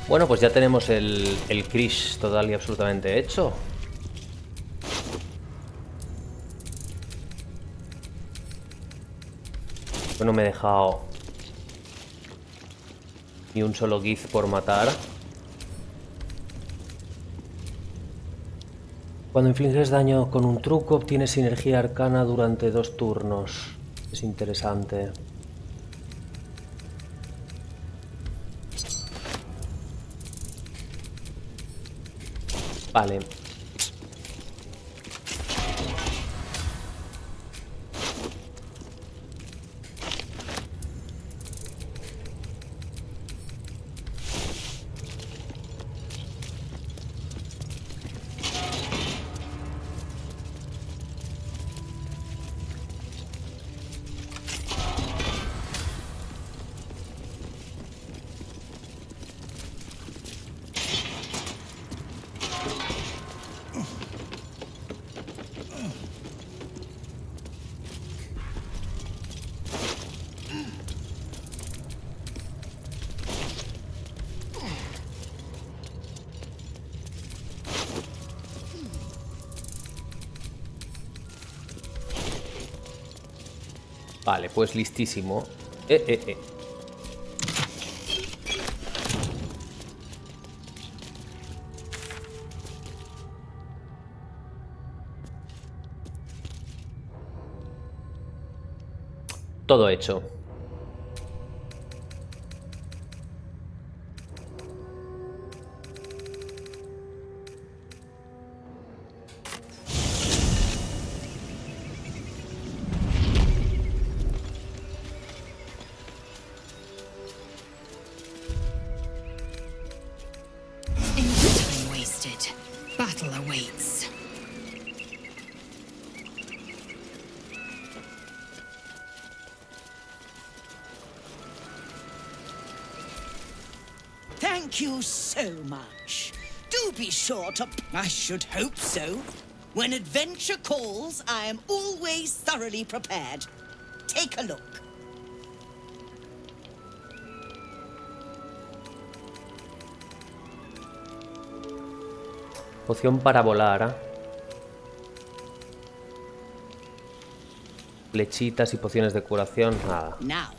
Bueno, pues ya tenemos el Krish total y absolutamente hecho. Yo no me he dejado ni un solo Giz por matar. Cuando infliges daño con un truco, obtienes sinergia arcana durante 2 turnos. Es interesante. Vale. Vale, pues listísimo. Todo hecho.
Battle awaits.
Thank you so much. Do be sure to... I should hope so. When adventure calls, I am always thoroughly prepared. Take a look.
Poción para volar. Flechitas y pociones de curación, nada.
Now.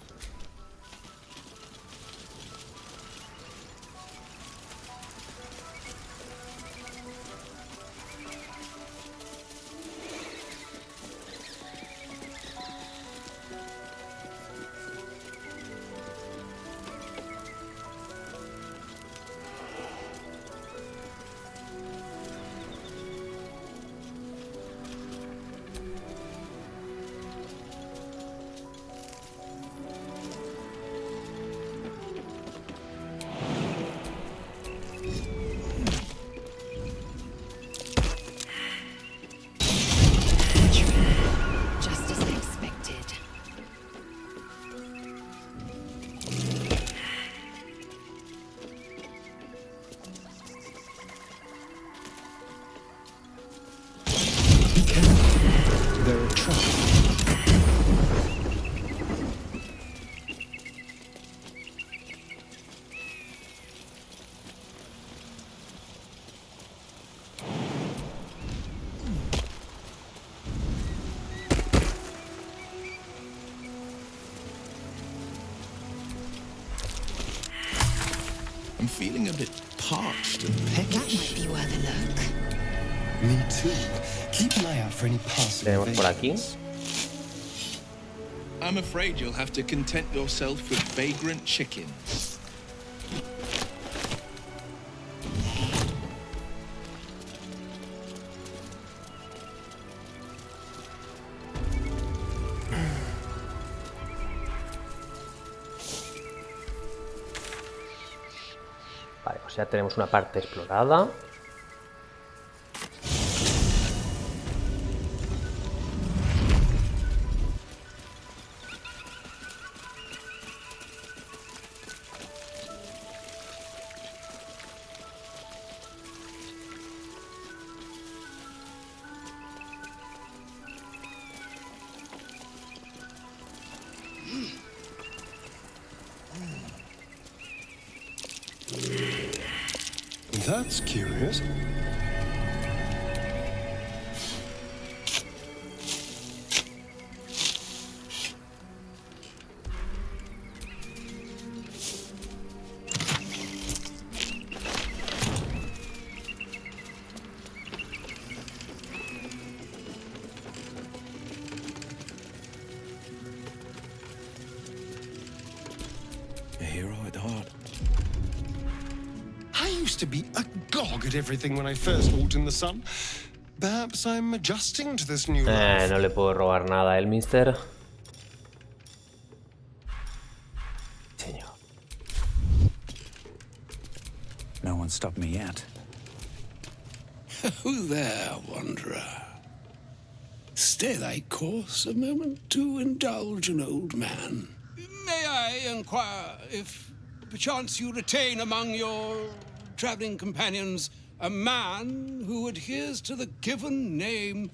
I'm feeling a bit parched and
That
peckish.
might be worth a look.
Me too. Keep an eye out for any passing
Tenemos por aquí.
vagrants.
I'm afraid you'll have to content yourself with vagrant chickens.
Vale, pues ya tenemos una parte explorada.
That's curious.
A hero at heart.
I used to be agog at everything when I first walked in the sun. Perhaps I'm adjusting to this new life.
No le puedo robar nada a él, mister. Señor.
No one stopped me yet.
Who there, wanderer? Stay thy course a moment to indulge an old man. May I inquire if perchance you retain among your traveling companions a man who adheres to the given name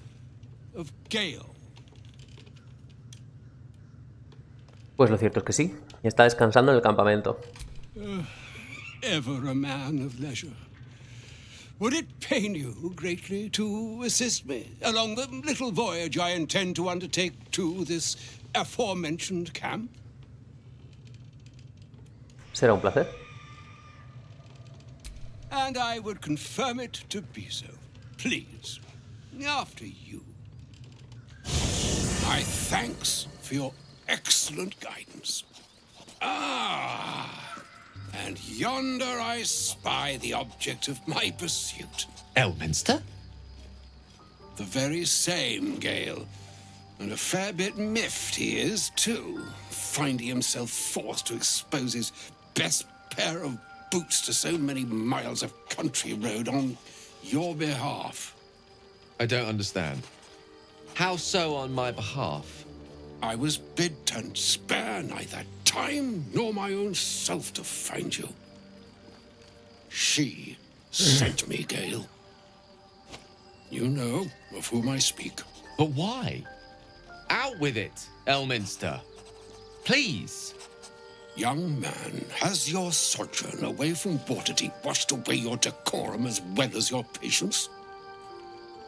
of Gale?
Pues lo cierto es que sí. Está descansando en el campamento.
Ever a man of leisure. Would it pain you greatly to assist me along the little voyage I intend to undertake to this aforementioned camp?
Será un placer.
And I would confirm it to be so. Please, after you. My thanks for your excellent guidance. And yonder I spy the object of my pursuit.
Elminster?
The very same, Gale. And a fair bit miffed he is, too, finding himself forced to expose his best pair of boots to so many miles of country road on your behalf.
I don't understand. How so on my behalf?
I was bid to spare neither time nor my own self to find you. She sent me, Gale. You know of whom I speak.
But why? Out with it, Elminster. Please.
Young man, has your sojourn away from Waterdeep washed away your decorum as well as your patience?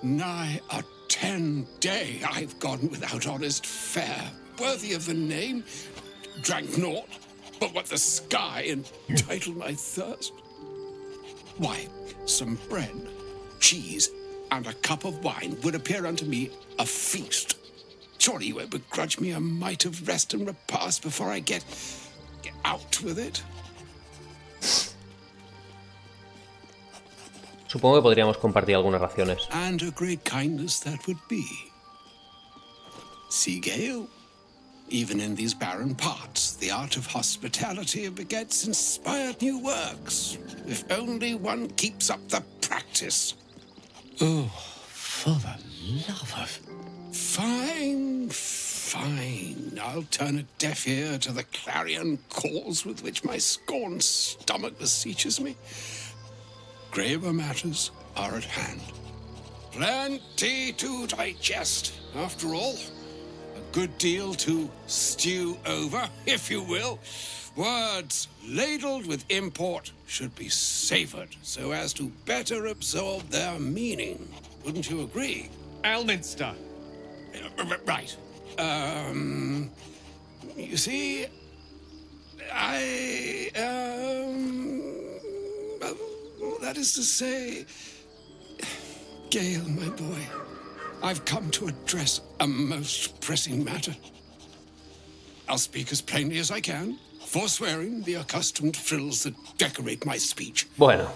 Nigh a 10-day I've gone without honest fare, worthy of the name. Drank naught but what the sky entitled my thirst. Why, some bread, cheese, and a cup of wine would appear unto me a feast. Surely you won't begrudge me a mite of rest and repast before I get out with it.
Supongo que podríamos compartir algunas raciones.
And a great kindness that would be. See, Gale, even in these barren parts, the art of hospitality begets inspired new works, if only one keeps up the practice.
Oh, for the love of...
Fine, fine. I'll turn a deaf ear to the clarion calls with which my scorned stomach beseeches me. Graver matters are at hand. Plenty to digest, after all. A good deal to stew over, if you will. Words ladled with import should be savored so as to better absorb their meaning. Wouldn't you agree?
Elminster.
Right. You see, I That is to say, Gale, my boy, I've come to address a most pressing matter. I'll speak as plainly as I can, forswearing the accustomed frills that decorate my speech.
Bueno.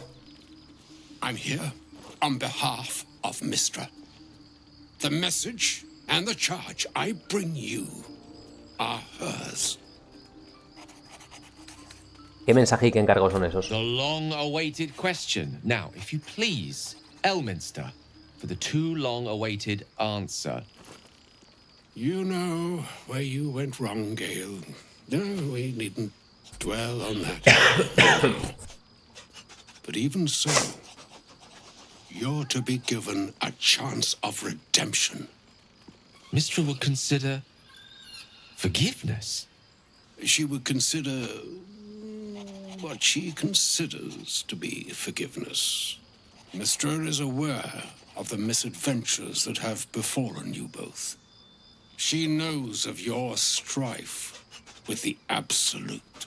I'm here on behalf of Mystra. The message and the charge I bring you are hers.
¿Qué mensaje y qué encargos son esos?
The long-awaited question. Now, if you please, Elminster, for the too long-awaited answer.
You know where you went wrong, Gale. No, we needn't dwell on that. But even so, you're to be given a chance of redemption.
Mystra would consider forgiveness.
She would consider what she considers to be forgiveness. Mystra is aware of the misadventures that have befallen you both. She knows of your strife with the Absolute,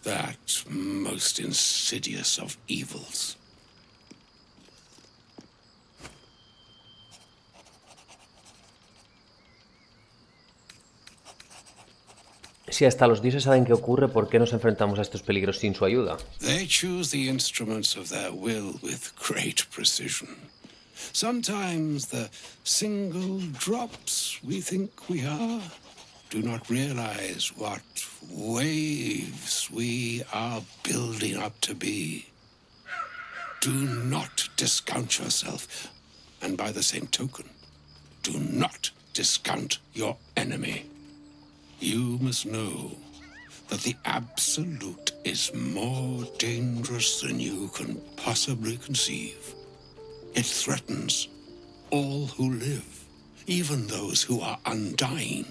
that most insidious of evils.
Si hasta los dioses saben qué ocurre, ¿por qué nos enfrentamos a estos peligros sin su ayuda?
They choose the instruments of their will with great precision. Sometimes the single drops we think we are do not realize what waves we are building up to be. Do not discount yourself, and by the same token, do not discount your enemy. You must know that the Absolute is more dangerous than you can possibly conceive. It threatens all who live, even those who are undying.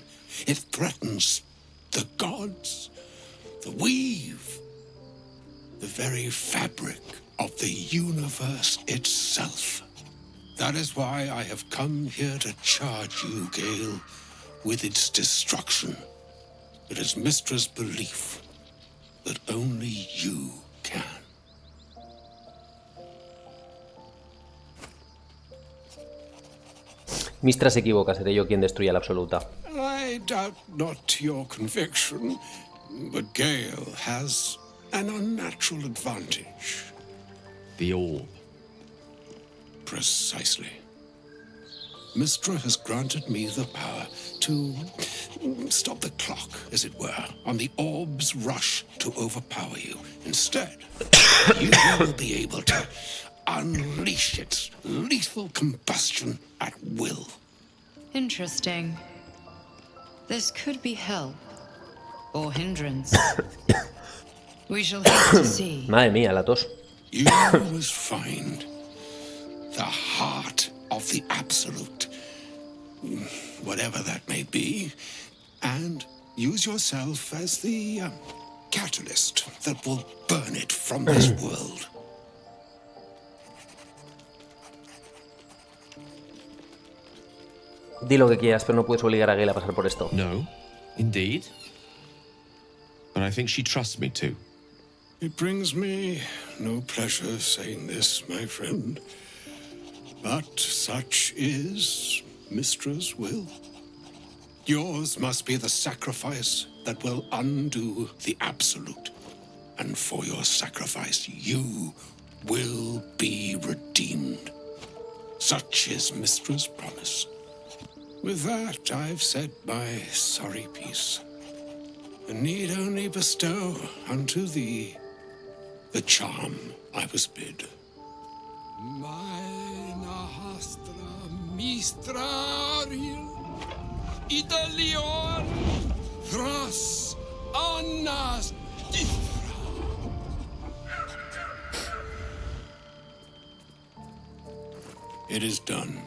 It threatens the gods, the weave, the very fabric of the universe itself. That is why I have come here to charge you, Gale, with its destruction. It is Mystra's belief that only you can.
Mystra se equivoca, seré yo quien destruya la absoluta.
I doubt not your conviction, but Gale has an unnatural advantage.
The orb.
Precisely. Mystra has granted me the power to stop the clock, as it were, on the orb's rush to overpower you. Instead, you will be able to unleash its lethal combustion at will.
Interesting. This could be help or hindrance. We shall have to see.
Madre mía, la tos.
You must find the heart of the Absolute, whatever that may be, and use yourself as the catalyst that will burn it from this world.
Di lo que quieras, pero no puedes obligar a Gale a pasar por esto.
No, indeed. But I think she trusts me too.
It brings me no pleasure saying this, my friend, but such is Mystra's will. Yours must be the sacrifice that will undo the Absolute, and for your sacrifice you will be redeemed. Such is Mystra's promise. With that, I've said my sorry piece, and need only bestow unto thee the charm I was bid. Meine hastra mistraril Italion thras annas difra. It is done.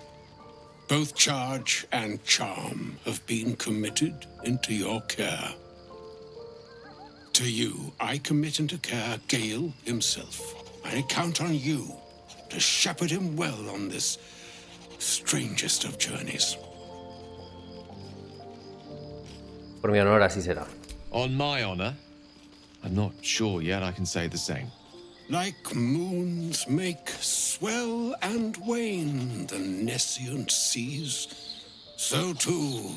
Both charge and charm have been committed into your care. To you, I commit into care Gale himself. I count on you to shepherd him well on this strangest of journeys.
Por mi honor, así será.
On my honor, I'm not sure yet I can say the same.
Like moons make swell and wane the nescient seas, so too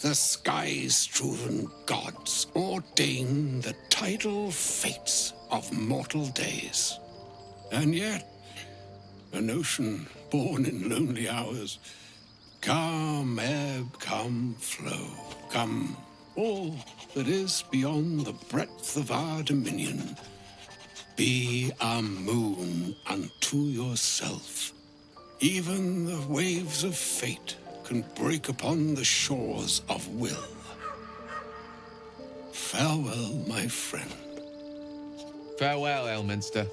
the sky-strewn gods ordain the tidal fates of mortal days. And yet, an ocean born in lonely hours, come ebb, come flow, come all that is beyond the breadth of our dominion. Be a moon unto yourself. Even the waves of fate can break upon the shores of will. Farewell, my friend.
Farewell, Elminster.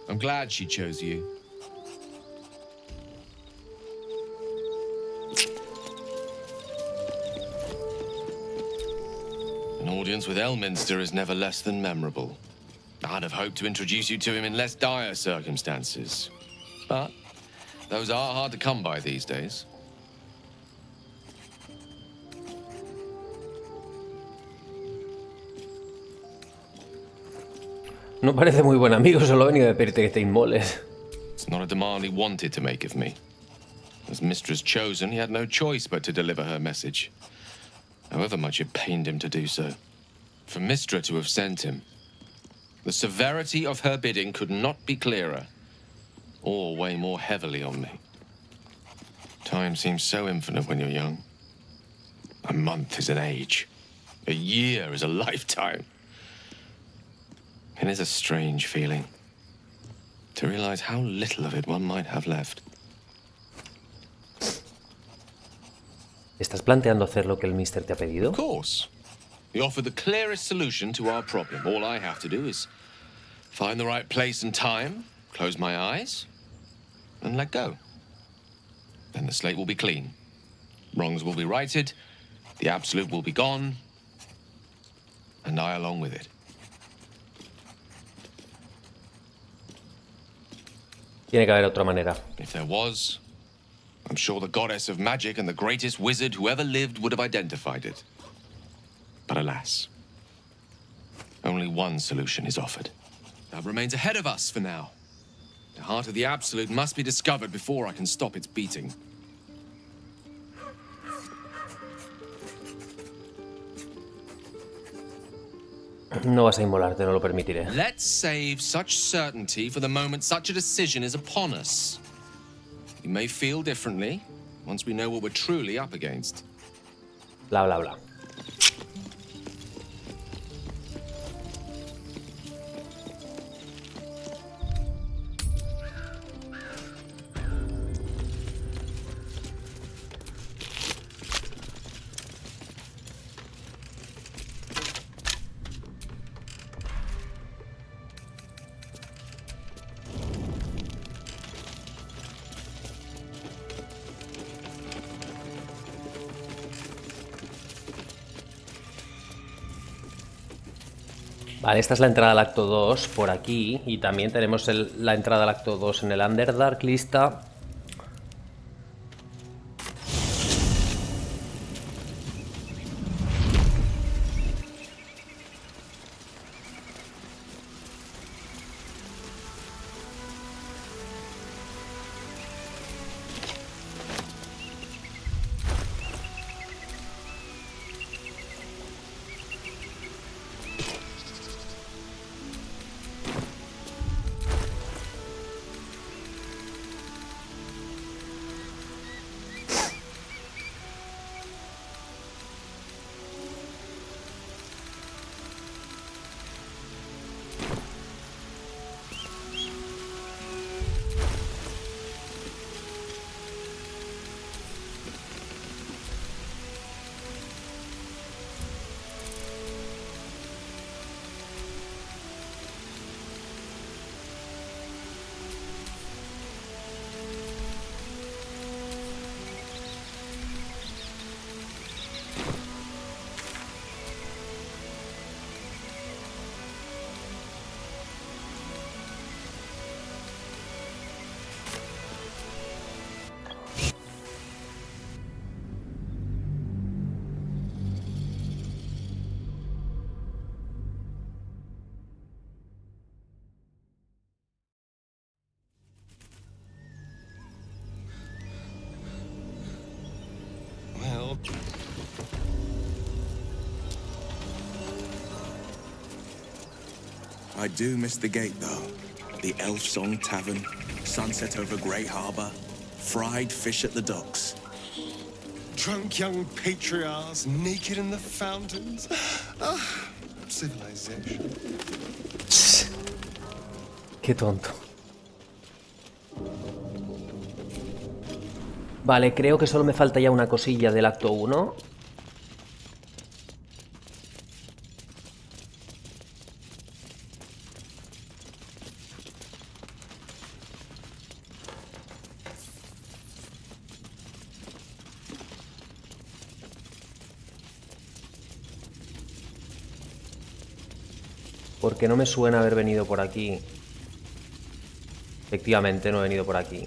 I'm glad she chose you. An audience with Elminster is never less than memorable. I'd have hoped to introduce you to him in less dire circumstances. But those are hard to come by these days.
No parece muy buen amigo, solo he venido a pedirte que te inmoles.
It's not a demand he wanted to make of me. As mistress chosen, he had no choice but to deliver her message, however much it pained him to do so. For Mistra to have sent him, the severity of her bidding could not be clearer, or weigh more heavily on me. Time seems so infinite when you're young. A month is an age. A year is a lifetime. It is a strange feeling to realize how little of it one might have left.
¿Estás planteando hacer lo que el mister te ha pedido?
Of course. We offer the clearest solution to our problem. All I have to do is find the right place and time, close my eyes, and let go. Then the slate will be clean. Wrongs will be righted, the absolute will be gone, and I along with it.
Tiene que haber otra manera.
If there was, I'm sure the goddess of magic and the greatest wizard who ever lived would have identified it. But alas, only one solution is offered. That remains ahead of us for now. The heart of the absolute must be discovered before I can stop its beating.
No vas a inmolarte, no lo permitiré.
Let's save such certainty for the moment such a decision is upon us. You may feel differently once we know what we're truly up against.
Bla, bla, bla. Vale, esta es la entrada al acto 2 por aquí. Y también tenemos la entrada al acto 2 en el Underdark lista.
I do miss the gate, though. The Elf Song Tavern, sunset over Grey Harbour, fried fish at the docks.
Drunk young patriarchs naked in the fountains. Ah, civilization.
Qué tonto. Vale, creo que solo me falta ya una cosilla del acto 1. Porque no me suena haber venido por aquí. Efectivamente, no he venido por aquí.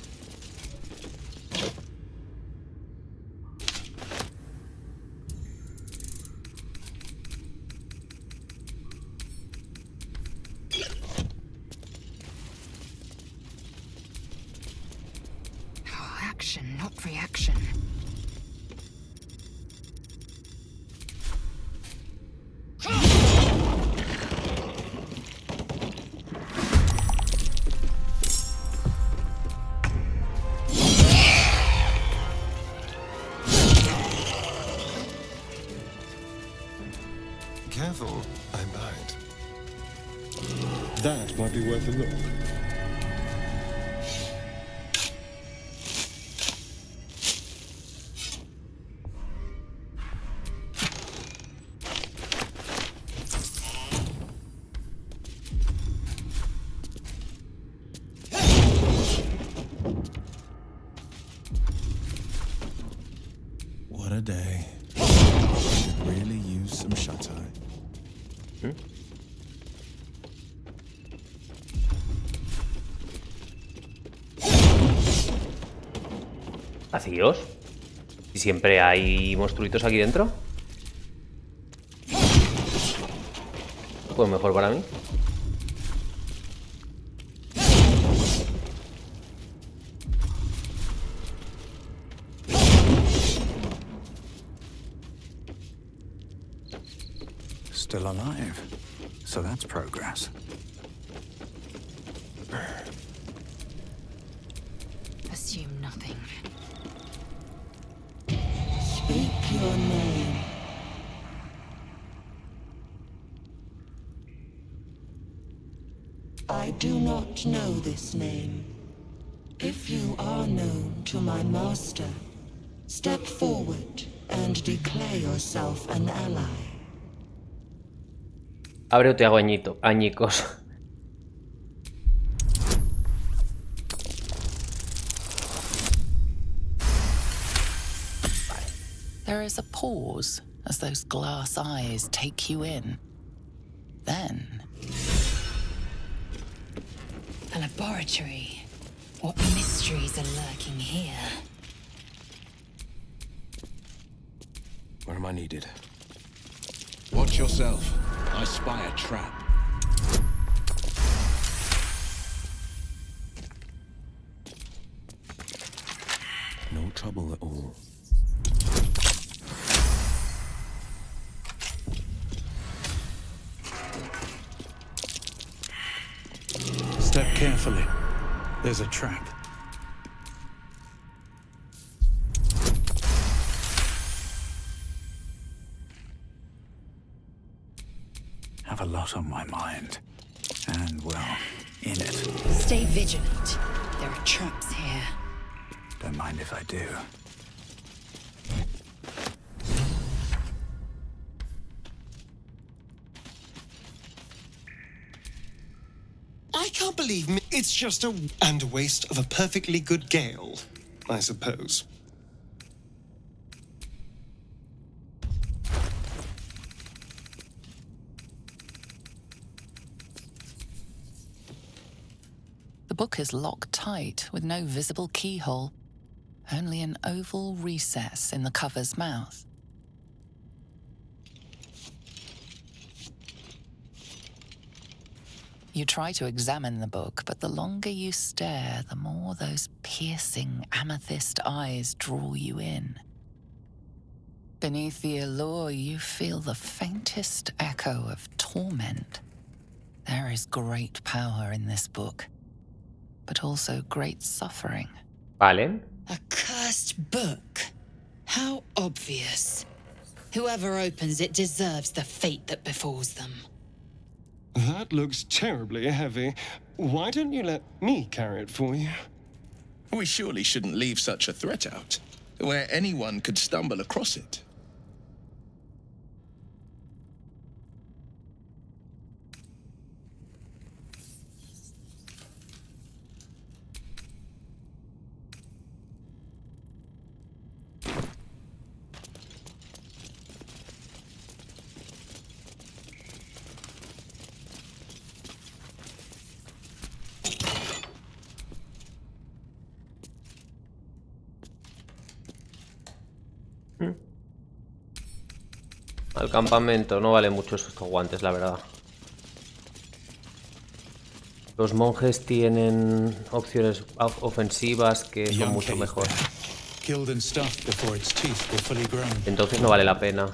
Oh, action, not reaction.
Careful, I bite. That might be worth a look.
What a day. Could really use some shut-eye.
¿Vacíos? ¿Y siempre hay monstruitos aquí dentro? Pues mejor para mí.
Still alive. So that's progress.
Assume nothing.
Speak your name. I do not know this name. If you are known to my master, step forward and declare yourself an ally.
Abre o te hago añicos.
There is a pause as those glass eyes take you in. Then,
A laboratory. What mysteries are lurking here?
Where am I needed? Watch yourself. I spy a trap. No trouble at all.
Step carefully. There's a trap. Have a lot on my mind. And, well, in it.
Stay vigilant. There are traps here.
Don't mind if I do.
I can't believe it's just a waste of a perfectly good gale, I suppose.
the book is locked tight with no visible keyhole, only an oval recess in the cover's mouth. You try to examine the book, but the longer you stare, the more those piercing amethyst eyes draw you in. Beneath the allure, you feel the faintest echo of torment. There is great power in this book, but also great suffering.
Vale.
A cursed book. How obvious. Whoever opens it deserves the fate that befalls them.
That looks terribly heavy. Why don't you let me carry it for you?
We surely shouldn't leave such a threat out, where anyone could stumble across it.
Al campamento, no vale mucho estos guantes, la verdad. Los monjes tienen opciones ofensivas que son mucho mejor. Entonces no vale la pena.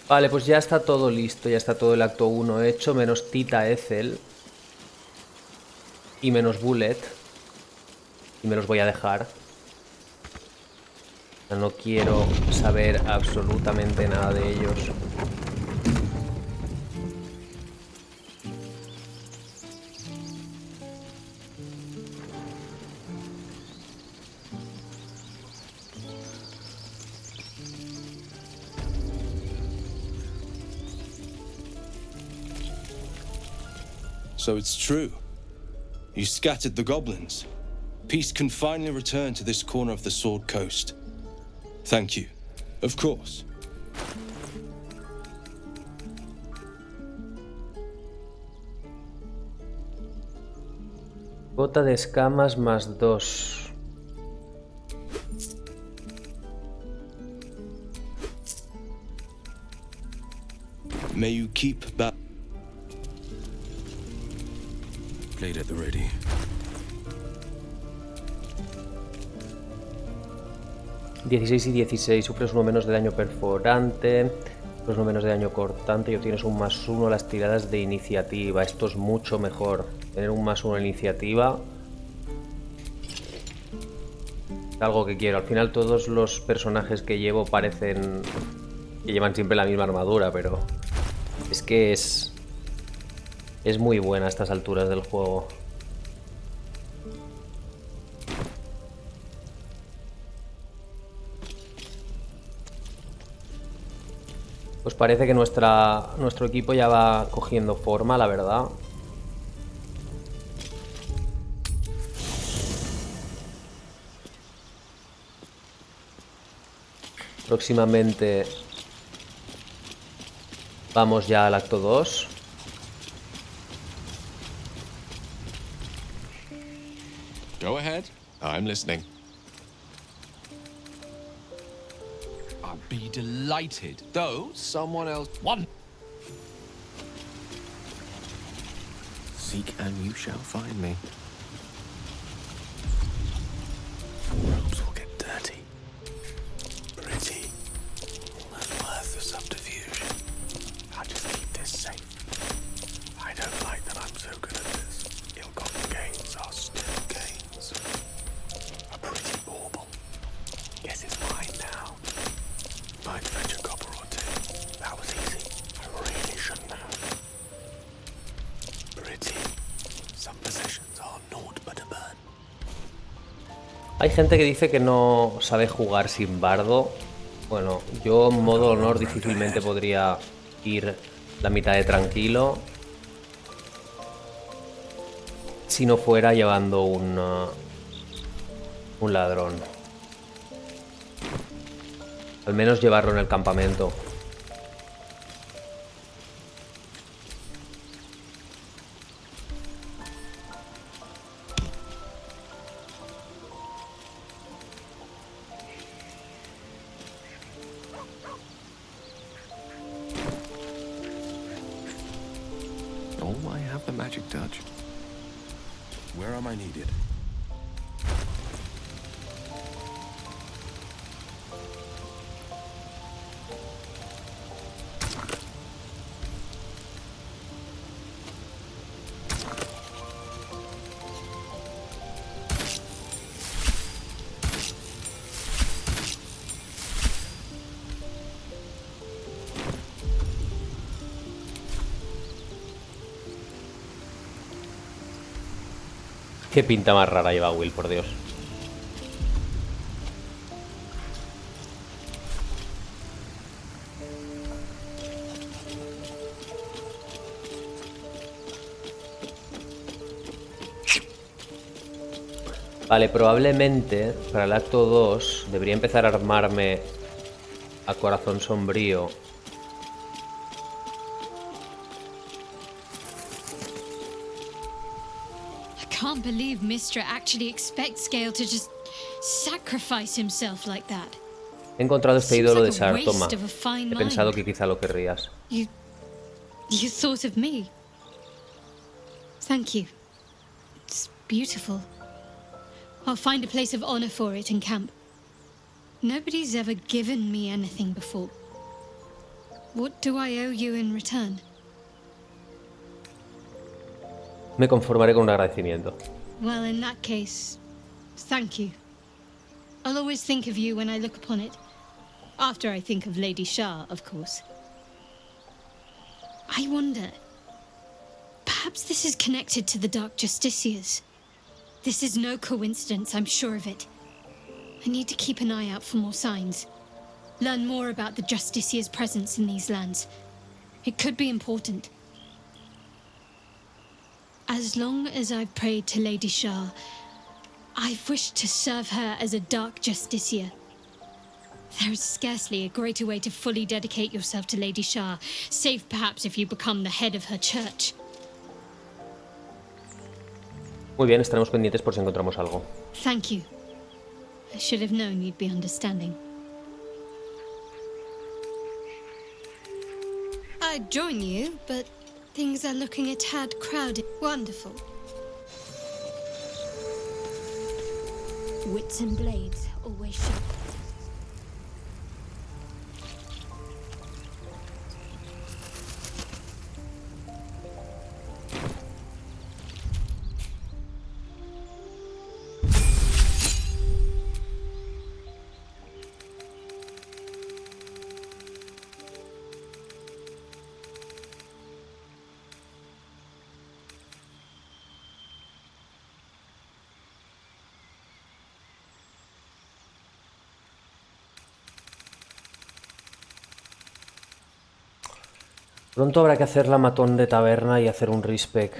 Vale, pues ya está todo listo, ya está todo el acto 1 hecho, menos Tita Ethel y menos Bullet. Y me los voy a dejar. No quiero saber absolutamente nada de ellos.
So it's true. You scattered the goblins. Peace can finally return to this corner of the Sword Coast. Thank you. Of course.
Gota de escamas más 2.
May you keep back.
Blade at the ready.
...16 y 16, sufres uno menos de daño perforante, sufres uno menos de daño cortante y obtienes un +1 a las tiradas de iniciativa. Esto es mucho mejor, tener un +1 en iniciativa. Es algo que quiero. Al final todos los personajes que llevo parecen que llevan siempre la misma armadura, pero es que es muy buena a estas alturas del juego. Pues parece que nuestro equipo ya va cogiendo forma, la verdad. Próximamente vamos ya al acto 2.
Go ahead. I'm listening.
I'd be delighted, though someone else...
Seek and you shall find me.
Robes will get dirty. Pretty. Almost worth the subterfuge. I'll just keep this safe. I don't like that I'm so good at this. Ill-gotten gains are still gains. A pretty bauble. Guess it's mine now. Might fetch a copper or two. That was
Hay gente que dice que no sabe jugar sin bardo. Bueno, yo en modo honor difícilmente podría ir la mitad de tranquilo si no fuera llevando un ladrón. Al menos llevarlo en el campamento.
Oh, I have the magic touch. Where am I needed?
Qué pinta más rara lleva Will, por Dios. Vale, probablemente para el acto 2 debería empezar a armarme a corazón sombrío.
I can't believe Mistra actually expects Gale to just sacrifice himself like that.
He encontrado este
Seems
ídolo de
like a waste
Sartoma.
of a fine
He pensado
mind.
que quizá lo querrías.
You thought of me. Thank you. It's beautiful. I'll find a place of honor for it in camp. Nobody's ever given me anything before. What do I owe you in return?
Me conformaré con un agradecimiento.
Well, in that case, thank you. I'll always think of you when I look upon it. After I think of Lady Shah, of course. I wonder... perhaps this is connected to the Dark Justiciars. This is no coincidence, I'm sure of it. I need to keep an eye out for more signs. Learn more about the Justiciars' presence in these lands. It could be important. As long as I've prayed to Lady Shah, I've wished to serve her as a Dark Justiciar. There is scarcely a greater way to fully dedicate yourself to Lady Shah, save perhaps if you become the head of her church.
Muy bien, estaremos pendientes por si encontramos algo.
Thank you. I should have known you'd be understanding. I'd join you, but things are looking a tad crowded. Wonderful. Wits and blades always sharp.
Pronto habrá que hacer la matón de taberna y hacer un respec.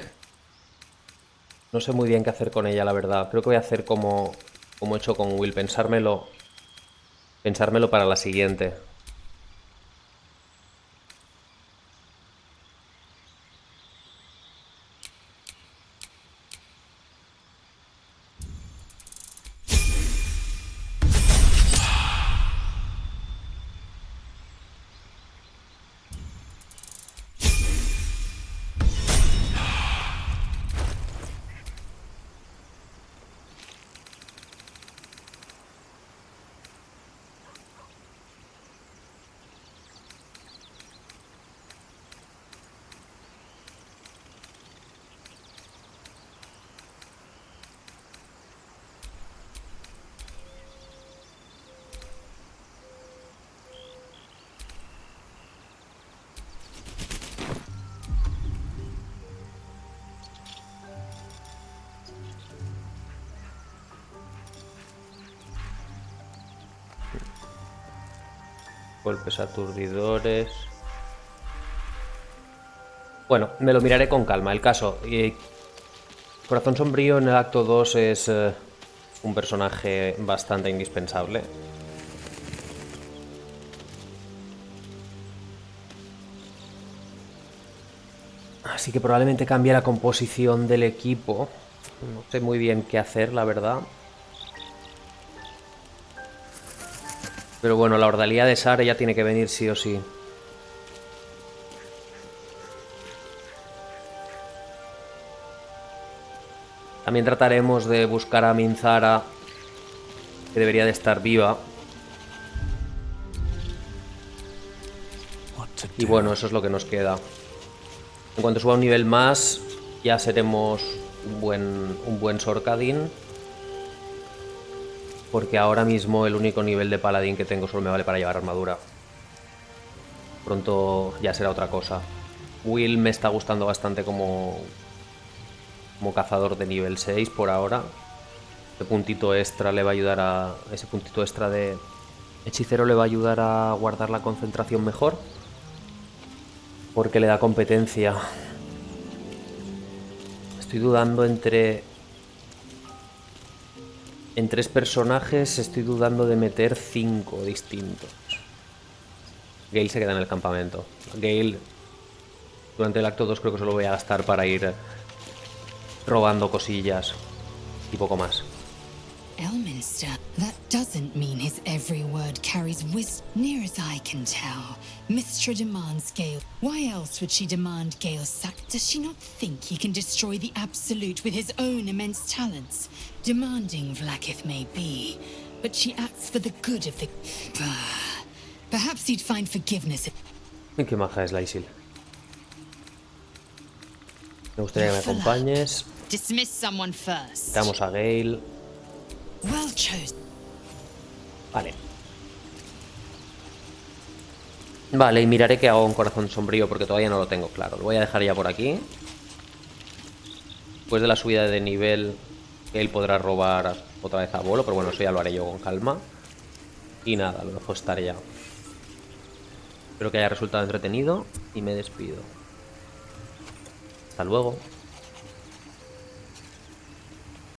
No sé muy bien qué hacer con ella, la verdad. Creo que voy a hacer como he hecho con Will, pensármelo para la siguiente. Golpes aturdidores. Bueno, me lo miraré con calma. El caso, Corazón Sombrío en el acto 2 es un personaje bastante indispensable. Así que probablemente cambie la composición del equipo. No sé muy bien qué hacer, la verdad. Pero bueno, la ordalía de Sare ya tiene que venir sí o sí. También trataremos de buscar a Minzara, que debería de estar viva. Y bueno, eso es lo que nos queda. En cuanto suba un nivel más, ya seremos un buen Sorcadin. Porque ahora mismo el único nivel de paladín que tengo solo me vale para llevar armadura. Pronto ya será otra cosa. Will me está gustando bastante como cazador de nivel 6 por ahora. Ese puntito extra le va a ayudar a... Ese puntito extra de hechicero le va a ayudar a guardar la concentración mejor. Porque le da competencia. Estoy dudando entre... En 3 personajes estoy dudando de meter 5 distintos. Gale se queda en el campamento. Gale, durante el acto 2 creo que solo voy a gastar para ir robando cosillas y poco más.
Elminster, that doesn't mean his every word carries wisdom. Near as I can tell, Mystra demands Gale. Why else would she demand Gale's sack? Does she not think he can destroy the Absolute with his own immense talents? Demanding Vlaakith may be, but she acts for the good of the... Perhaps he'd find forgiveness.
Qué maja es la Isil. Me gustaría que me acompañes.
Dismiss someone first.
Damos a Gale.
Well chosen.
Vale. Vale, y miraré qué hago con Corazón Sombrío porque todavía no lo tengo claro. Lo voy a dejar ya por aquí. Después de la subida de nivel, él podrá robar otra vez a Bolo, pero bueno, eso ya lo haré yo con calma. Y nada, lo dejo estar ya. Espero que haya resultado entretenido y me despido. Hasta luego.